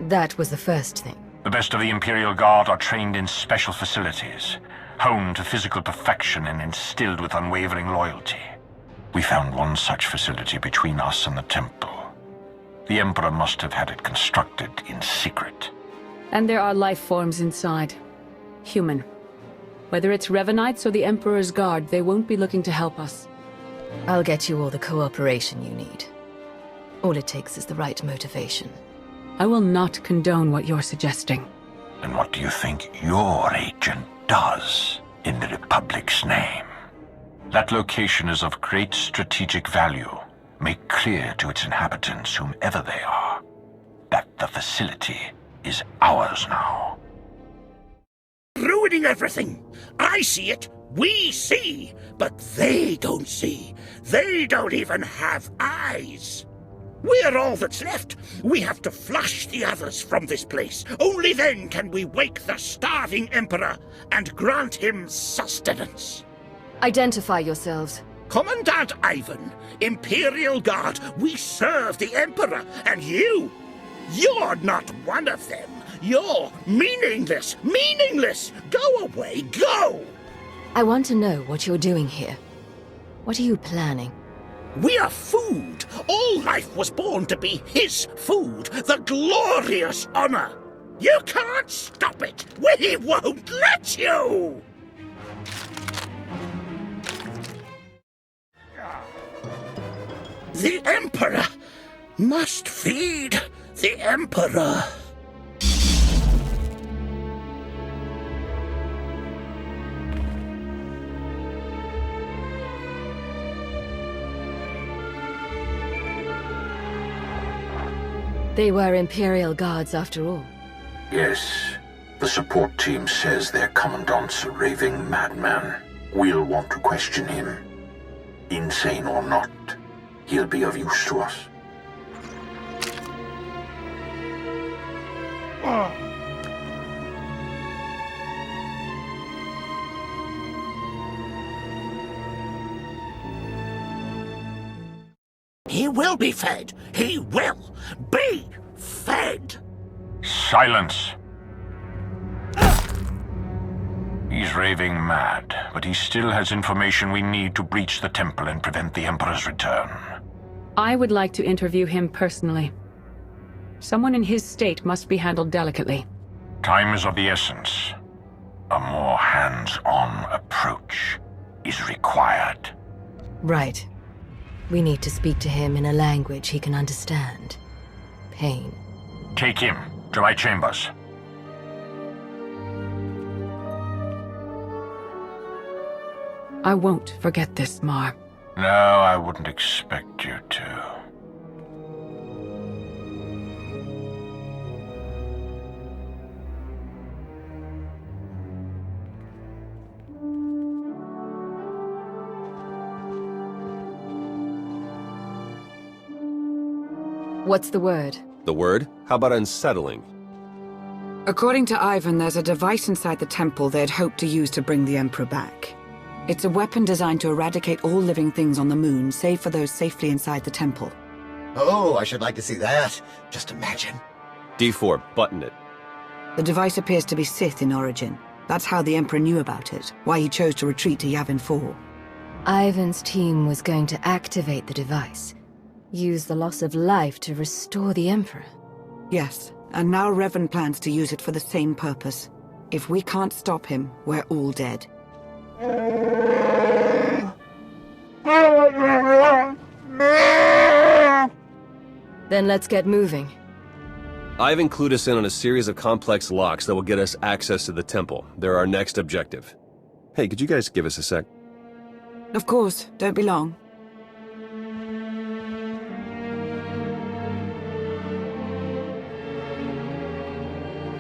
Speaker 2: That was the first thing.
Speaker 15: The best of the Imperial Guard are trained in special facilities, honed to physical perfection and instilled with unwavering loyalty. We found one such facility between us and the Temple. The Emperor must have had it constructed in secret.
Speaker 23: And there are life forms inside. Human. Whether it's Revanites or the Emperor's Guard, they won't be looking to help us.
Speaker 2: I'll get you all the cooperation you need. All it takes is the right motivation.
Speaker 23: I will not condone what you're suggesting.
Speaker 15: And what do you think your agent does in the Republic's name? That location is of great strategic value. Make clear to its inhabitants, whomever they are, that the facility is ours now.
Speaker 16: Ruining everything! I see it! We see! But they don't see. They don't even have eyes! We're all that's left. We have to flush the others from this place. Only then can we wake the starving Emperor and grant him sustenance.
Speaker 2: Identify yourselves.
Speaker 16: Commandant Ivan, Imperial Guard, we serve the Emperor, and you're not one of them. You're meaningless, meaningless! Go away, go!
Speaker 2: I want to know what you're doing here. What are you planning?
Speaker 16: We are food. All life was born to be his food, the glorious honor. You can't stop it. We won't let you! The Emperor must feed the Emperor.
Speaker 2: They were Imperial Guards after all.
Speaker 10: Yes. The support team says their commandant's a raving madman. We'll want to question him. Insane or not, he'll be of use to us.
Speaker 16: He will be fed. He will be fed.
Speaker 15: Silence! He's raving mad, but he still has information we need to breach the temple and prevent the Emperor's return.
Speaker 23: I would like to interview him personally. Someone in his state must be handled delicately.
Speaker 15: Time is of the essence. A more hands-on approach is required.
Speaker 2: Right. We need to speak to him in a language he can understand. Pain.
Speaker 15: Take him to my chambers.
Speaker 23: I won't forget this, Mar.
Speaker 15: No, I wouldn't expect you to.
Speaker 2: What's the word?
Speaker 11: The word? How about unsettling?
Speaker 21: According to Ivan, there's a device inside the temple they'd hoped to use to bring the Emperor back. It's a weapon designed to eradicate all living things on the moon, save for those safely inside the temple.
Speaker 8: Oh, I should like to see that. Just imagine.
Speaker 11: D4, button it.
Speaker 21: The device appears to be Sith in origin. That's how the Emperor knew about it, why he chose to retreat to Yavin 4.
Speaker 2: Ivan's team was going to activate the device. Use the loss of life to restore the Emperor.
Speaker 21: Yes, and now Revan plans to use it for the same purpose. If we can't stop him, we're all dead.
Speaker 2: Then let's get moving.
Speaker 11: Ivan clued us in on a series of complex locks that will get us access to the temple. They're our next objective. Hey, could you guys give us a sec?
Speaker 21: Of course, don't be long.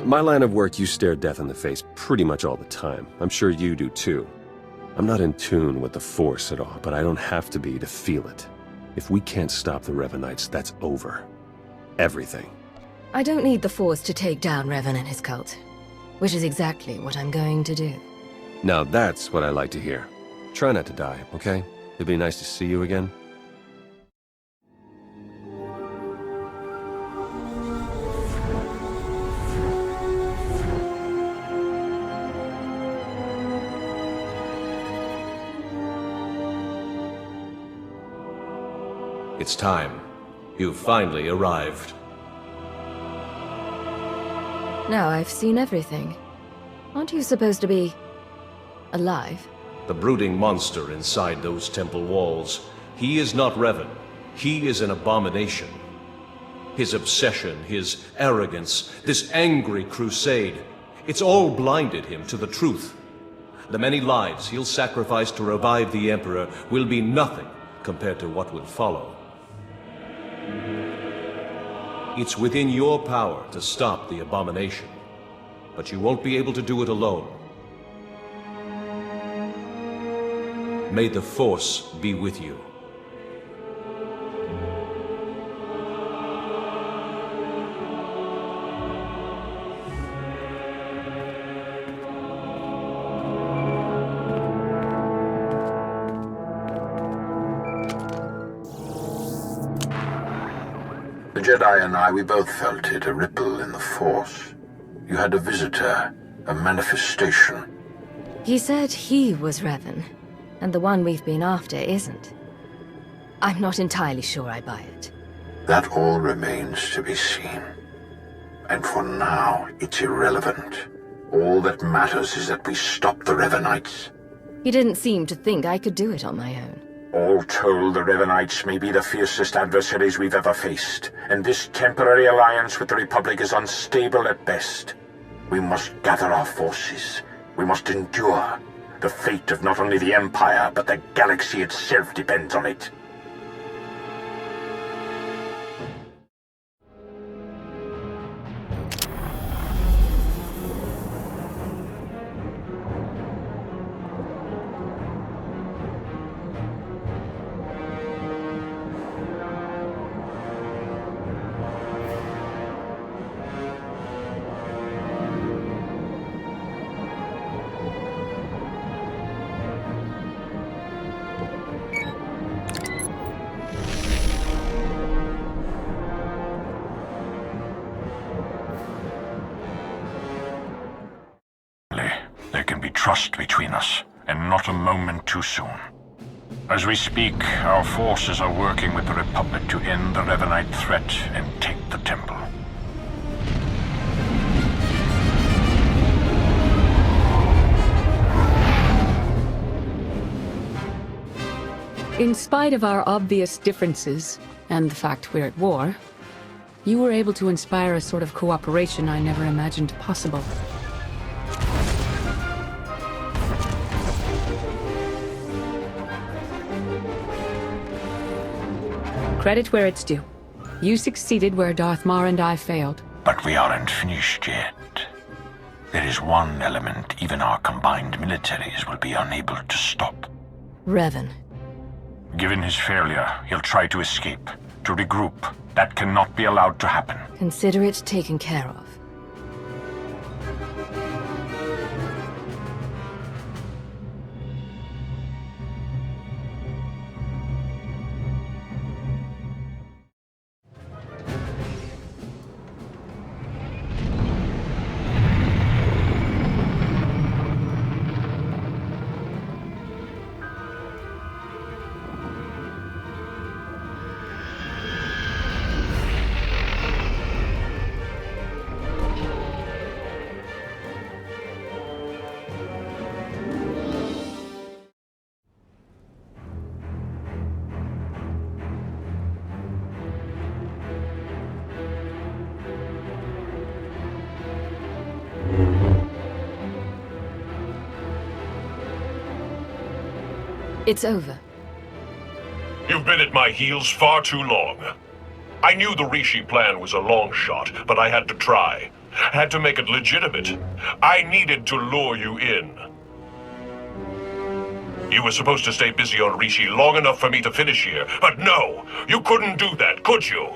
Speaker 11: My line of work, you stare death in the face pretty much all the time. I'm sure you do too. I'm not in tune with the Force at all, but I don't have to be to feel it. If we can't stop the Revanites, that's over. Everything.
Speaker 2: I don't need the Force to take down Revan and his cult, which is exactly what I'm going to do.
Speaker 11: Now that's what I like to hear. Try not to die, okay? It'd be nice to see you again.
Speaker 6: It's time. You've finally arrived.
Speaker 2: Now I've seen everything. Aren't you supposed to be... alive?
Speaker 6: The brooding monster inside those temple walls. He is not Revan. He is an abomination. His obsession, his arrogance, this angry crusade, it's all blinded him to the truth. The many lives he'll sacrifice to revive the Emperor will be nothing compared to what will follow. It's within your power to stop the abomination, but you won't be able to do it alone. May the Force be with you.
Speaker 10: The Jedi and I, we both felt it, a ripple in the Force. You had a visitor, a manifestation.
Speaker 2: He said he was Revan, and the one we've been after isn't. I'm not entirely sure I buy it.
Speaker 10: That all remains to be seen. And for now, it's irrelevant. All that matters is that we stop the Revanites.
Speaker 2: He didn't seem to think I could do it on my own.
Speaker 10: All told, the Revanites may be the fiercest adversaries we've ever faced, and this temporary alliance with the Republic is unstable at best. We must gather our forces. We must endure. The fate of not only the Empire, but the galaxy itself depends on it.
Speaker 15: There can be trust between us, and not a moment too soon. As we speak, our forces are working with the Republic to end the Revanite threat and take the temple.
Speaker 23: In spite of our obvious differences, and the fact we're at war, you were able to inspire a sort of cooperation I never imagined possible. Credit where it's due. You succeeded where Darth Mar and I failed.
Speaker 15: But we aren't finished yet. There is one element even our combined militaries will be unable to stop.
Speaker 2: Revan.
Speaker 15: Given his failure, he'll try to escape, to regroup. That cannot be allowed to happen.
Speaker 2: Consider it taken care of. It's over.
Speaker 10: You've been at my heels far too long. I knew the Rishi plan was a long shot, but I had to try. Had to make it legitimate. I needed to lure you in. You were supposed to stay busy on Rishi long enough for me to finish here, but no! You couldn't do that, could you?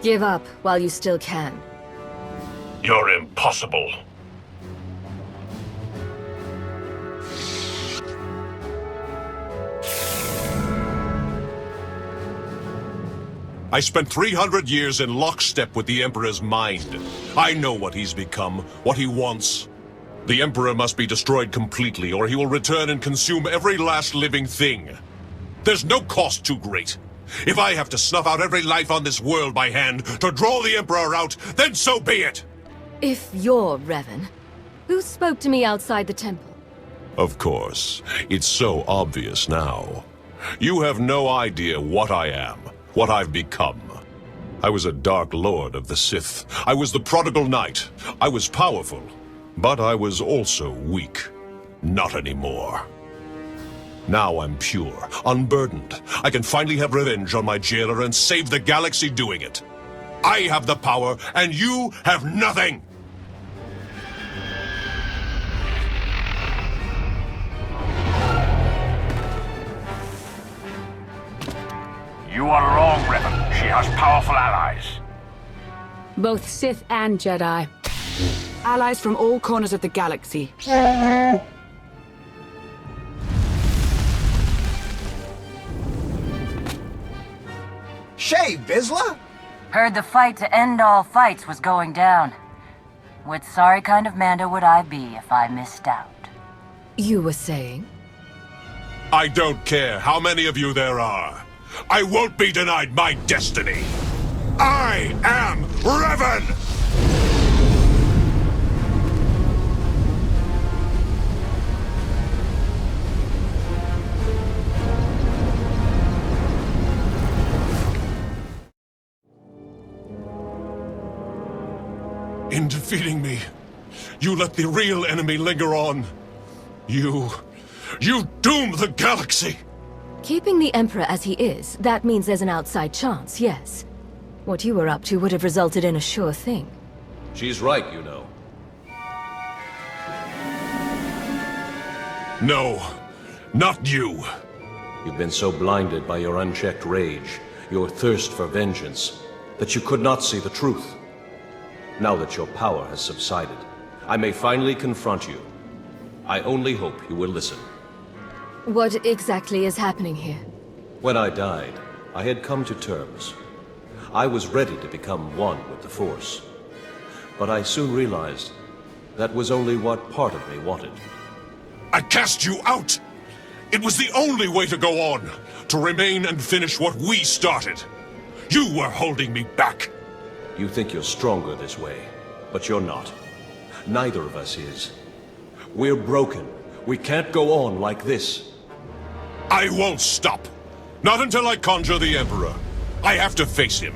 Speaker 2: Give up while you still can.
Speaker 10: You're impossible. I spent 300 years in lockstep with the Emperor's mind. I know what he's become, what he wants. The Emperor must be destroyed completely, or he will return and consume every last living thing. There's no cost too great. If I have to snuff out every life on this world by hand to draw the Emperor out, then so be it!
Speaker 2: If you're Revan, who spoke to me outside the temple?
Speaker 10: Of course. It's so obvious now. You have no idea what I am, what I've become. I was a Dark Lord of the Sith. I was the prodigal knight. I was powerful, but I was also weak. Not anymore. Now I'm pure, unburdened. I can finally have revenge on my jailer and save the galaxy doing it. I have the power, and you have nothing!
Speaker 15: You are wrong, Revan. She has powerful allies.
Speaker 23: Both Sith and Jedi. Allies from all corners of the galaxy.
Speaker 8: Shay, Vizsla?
Speaker 12: Heard the fight to end all fights was going down. What sorry kind of Manda would I be if I missed out?
Speaker 2: You were saying?
Speaker 10: I don't care how many of you there are. I won't be denied my destiny. I am Revan! In defeating me, you let the real enemy linger on. You doom the galaxy!
Speaker 2: Keeping the Emperor as he is, that means there's an outside chance, yes. What you were up to would have resulted in a sure thing.
Speaker 11: She's right, you know.
Speaker 10: No, not you.
Speaker 11: You've been so blinded by your unchecked rage, your thirst for vengeance, that you could not see the truth. Now that your power has subsided, I may finally confront you. I only hope you will listen.
Speaker 2: What exactly is happening here?
Speaker 11: When I died, I had come to terms. I was ready to become one with the Force. But I soon realized that was only what part of me wanted.
Speaker 10: I cast you out! It was the only way to go on, to remain and finish what we started. You were holding me back.
Speaker 11: You think you're stronger this way, but you're not. Neither of us is. We're broken. We can't go on like this.
Speaker 10: I won't stop. Not until I conjure the Emperor. I have to face him.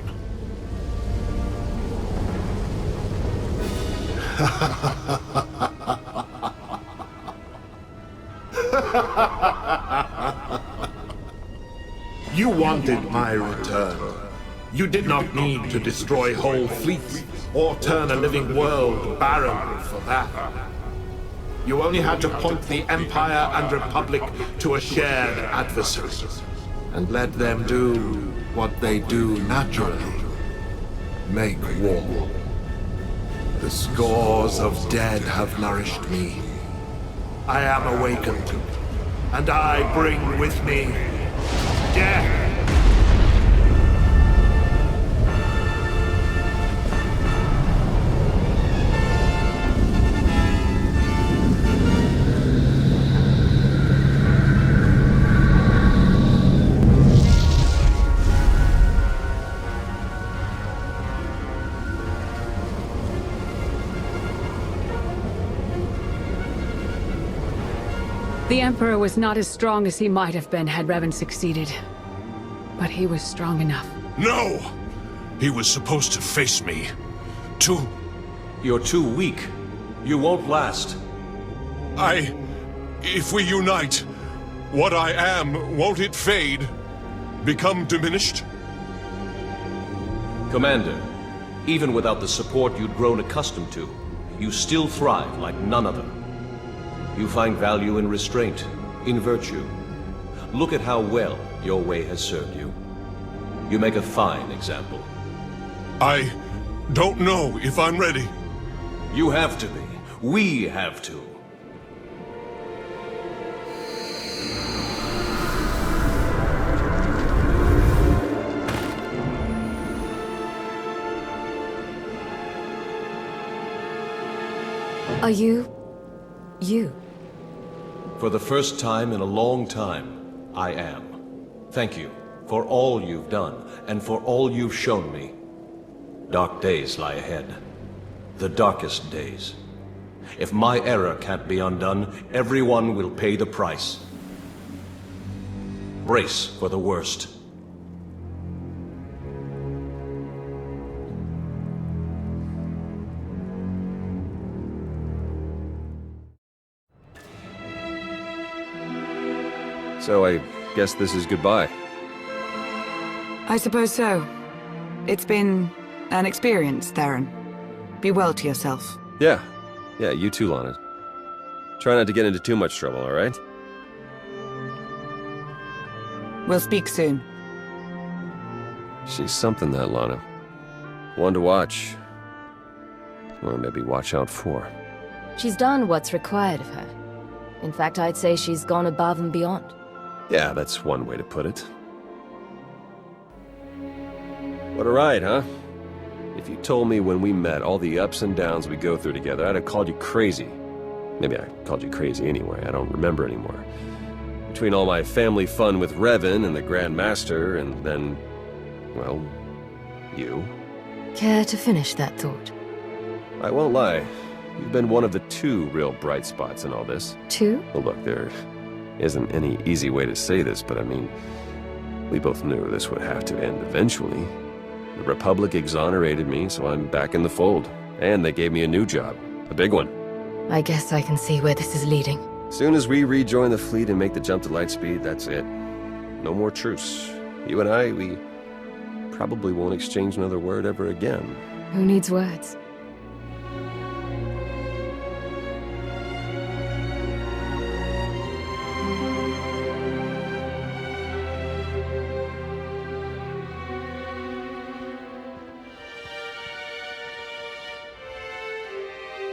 Speaker 9: You wanted my return. You did not need to destroy whole fleets or turn a living world barren for that. You only had to point the Empire and Republic to a shared adversary, and let them do what they do naturally. Make war. The scores of dead have nourished me. I am awakened, and I bring with me death.
Speaker 23: The Emperor was not as strong as he might have been had Revan succeeded. But he was strong enough.
Speaker 10: No! He was supposed to face me.
Speaker 11: You're too weak. You won't last.
Speaker 10: If we unite, what I am, won't it fade? Become diminished?
Speaker 11: Commander,
Speaker 6: Even without the support you'd grown accustomed to, you still thrive like none other. You find value in restraint, in virtue. Look at how well your way has served you. You make a fine example.
Speaker 1: I don't know if I'm ready.
Speaker 6: You have to be. We have to.
Speaker 2: Are you...
Speaker 6: For the first time in a long time, I am. Thank you for all you've done, and for all you've shown me. Dark days lie ahead. The darkest days. If my error can't be undone, everyone will pay the price. Brace for the worst.
Speaker 11: So I guess this is goodbye.
Speaker 19: I suppose so. It's been an experience, Theron. Be well to yourself.
Speaker 11: Yeah, you too, Lana. Try not to get into too much trouble, all right?
Speaker 19: We'll speak soon.
Speaker 11: She's something, that Lana. One to watch. Or maybe watch out for.
Speaker 2: She's done what's required of her. In fact, I'd say she's gone above and beyond.
Speaker 11: Yeah, that's one way to put it. What a ride, huh? If you told me when we met all the ups and downs we go through together, I'd have called you crazy. Maybe I called you crazy anyway, I don't remember anymore. Between all my family fun with Revan and the Grand Master, and then, well, you.
Speaker 2: Care to finish that thought?
Speaker 11: I won't lie. You've been one of the two real bright spots in all this.
Speaker 2: Two?
Speaker 11: Well, look, there isn't any easy way to say this, but I mean, we both knew this would have to end eventually. The Republic exonerated me, so I'm back in the fold. And they gave me a new job. A big one.
Speaker 2: I guess I can see where this is leading.
Speaker 11: Soon as we rejoin the fleet and make the jump to lightspeed, that's it. No more truce. You and I, we probably won't exchange another word ever again.
Speaker 2: Who needs words?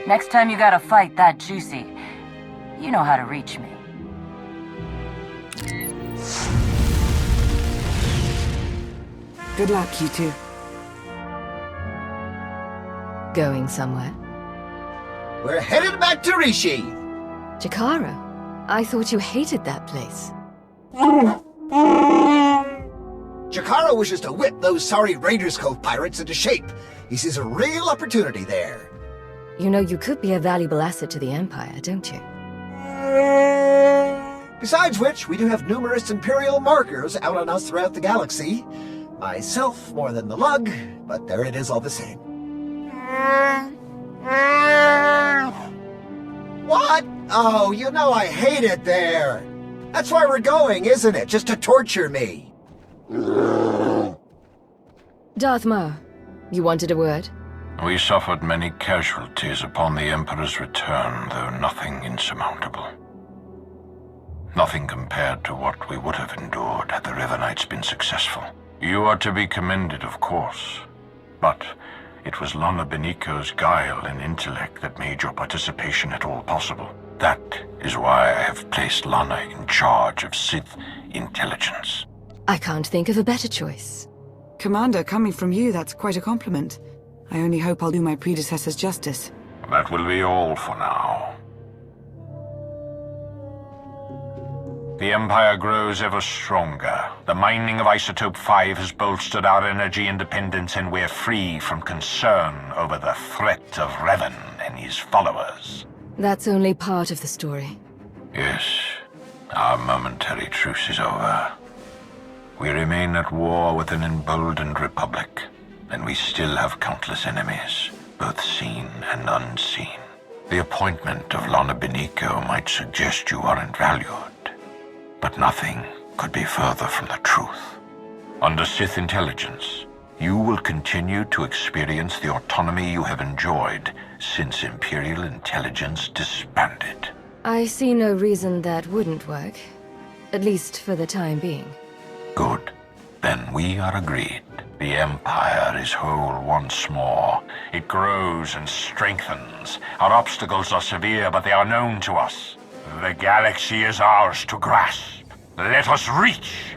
Speaker 12: Next time you got a fight that juicy, you know how to reach me.
Speaker 19: Good luck, you two.
Speaker 2: Going somewhere?
Speaker 8: We're headed back to Rishi!
Speaker 2: Jakara, I thought you hated that place.
Speaker 8: Jakara wishes to whip those sorry Raiders Cove pirates into shape. He sees a real opportunity there.
Speaker 2: You know, you could be a valuable asset to the Empire, don't you?
Speaker 8: Besides which, we do have numerous Imperial markers out on us throughout the galaxy. Myself more than the lug, but there it is all the same. What? Oh, you know I hate it there. That's why we're going, isn't it? Just to torture me.
Speaker 2: Darth Maul, you wanted a word?
Speaker 15: We suffered many casualties upon the Emperor's return, though nothing insurmountable. Nothing compared to what we would have endured had the Revanites been successful. You are to be commended, of course, but it was Lana Beniko's guile and intellect that made your participation at all possible. That is why I have placed Lana in charge of Sith intelligence.
Speaker 2: I can't think of a better choice.
Speaker 19: Commander, coming from you, that's quite a compliment. I only hope I'll do my predecessors justice.
Speaker 15: That will be all for now. The Empire grows ever stronger. The mining of Isotope 5 has bolstered our energy independence, and we're free from concern over the threat of Revan and his followers.
Speaker 2: That's only part of the story.
Speaker 15: Yes, our momentary truce is over. We remain at war with an emboldened Republic, and we still have countless enemies, both seen and unseen. The appointment of Lana Beniko might suggest you aren't valued, but nothing could be further from the truth. Under Sith intelligence, You will continue to experience the autonomy you have enjoyed since Imperial intelligence disbanded.
Speaker 2: I see no reason that wouldn't work. At least for the time being.
Speaker 15: Good. Then we are agreed. The Empire is whole once more. It grows and strengthens. Our obstacles are severe, but they are known to us. The galaxy is ours to grasp. Let us reach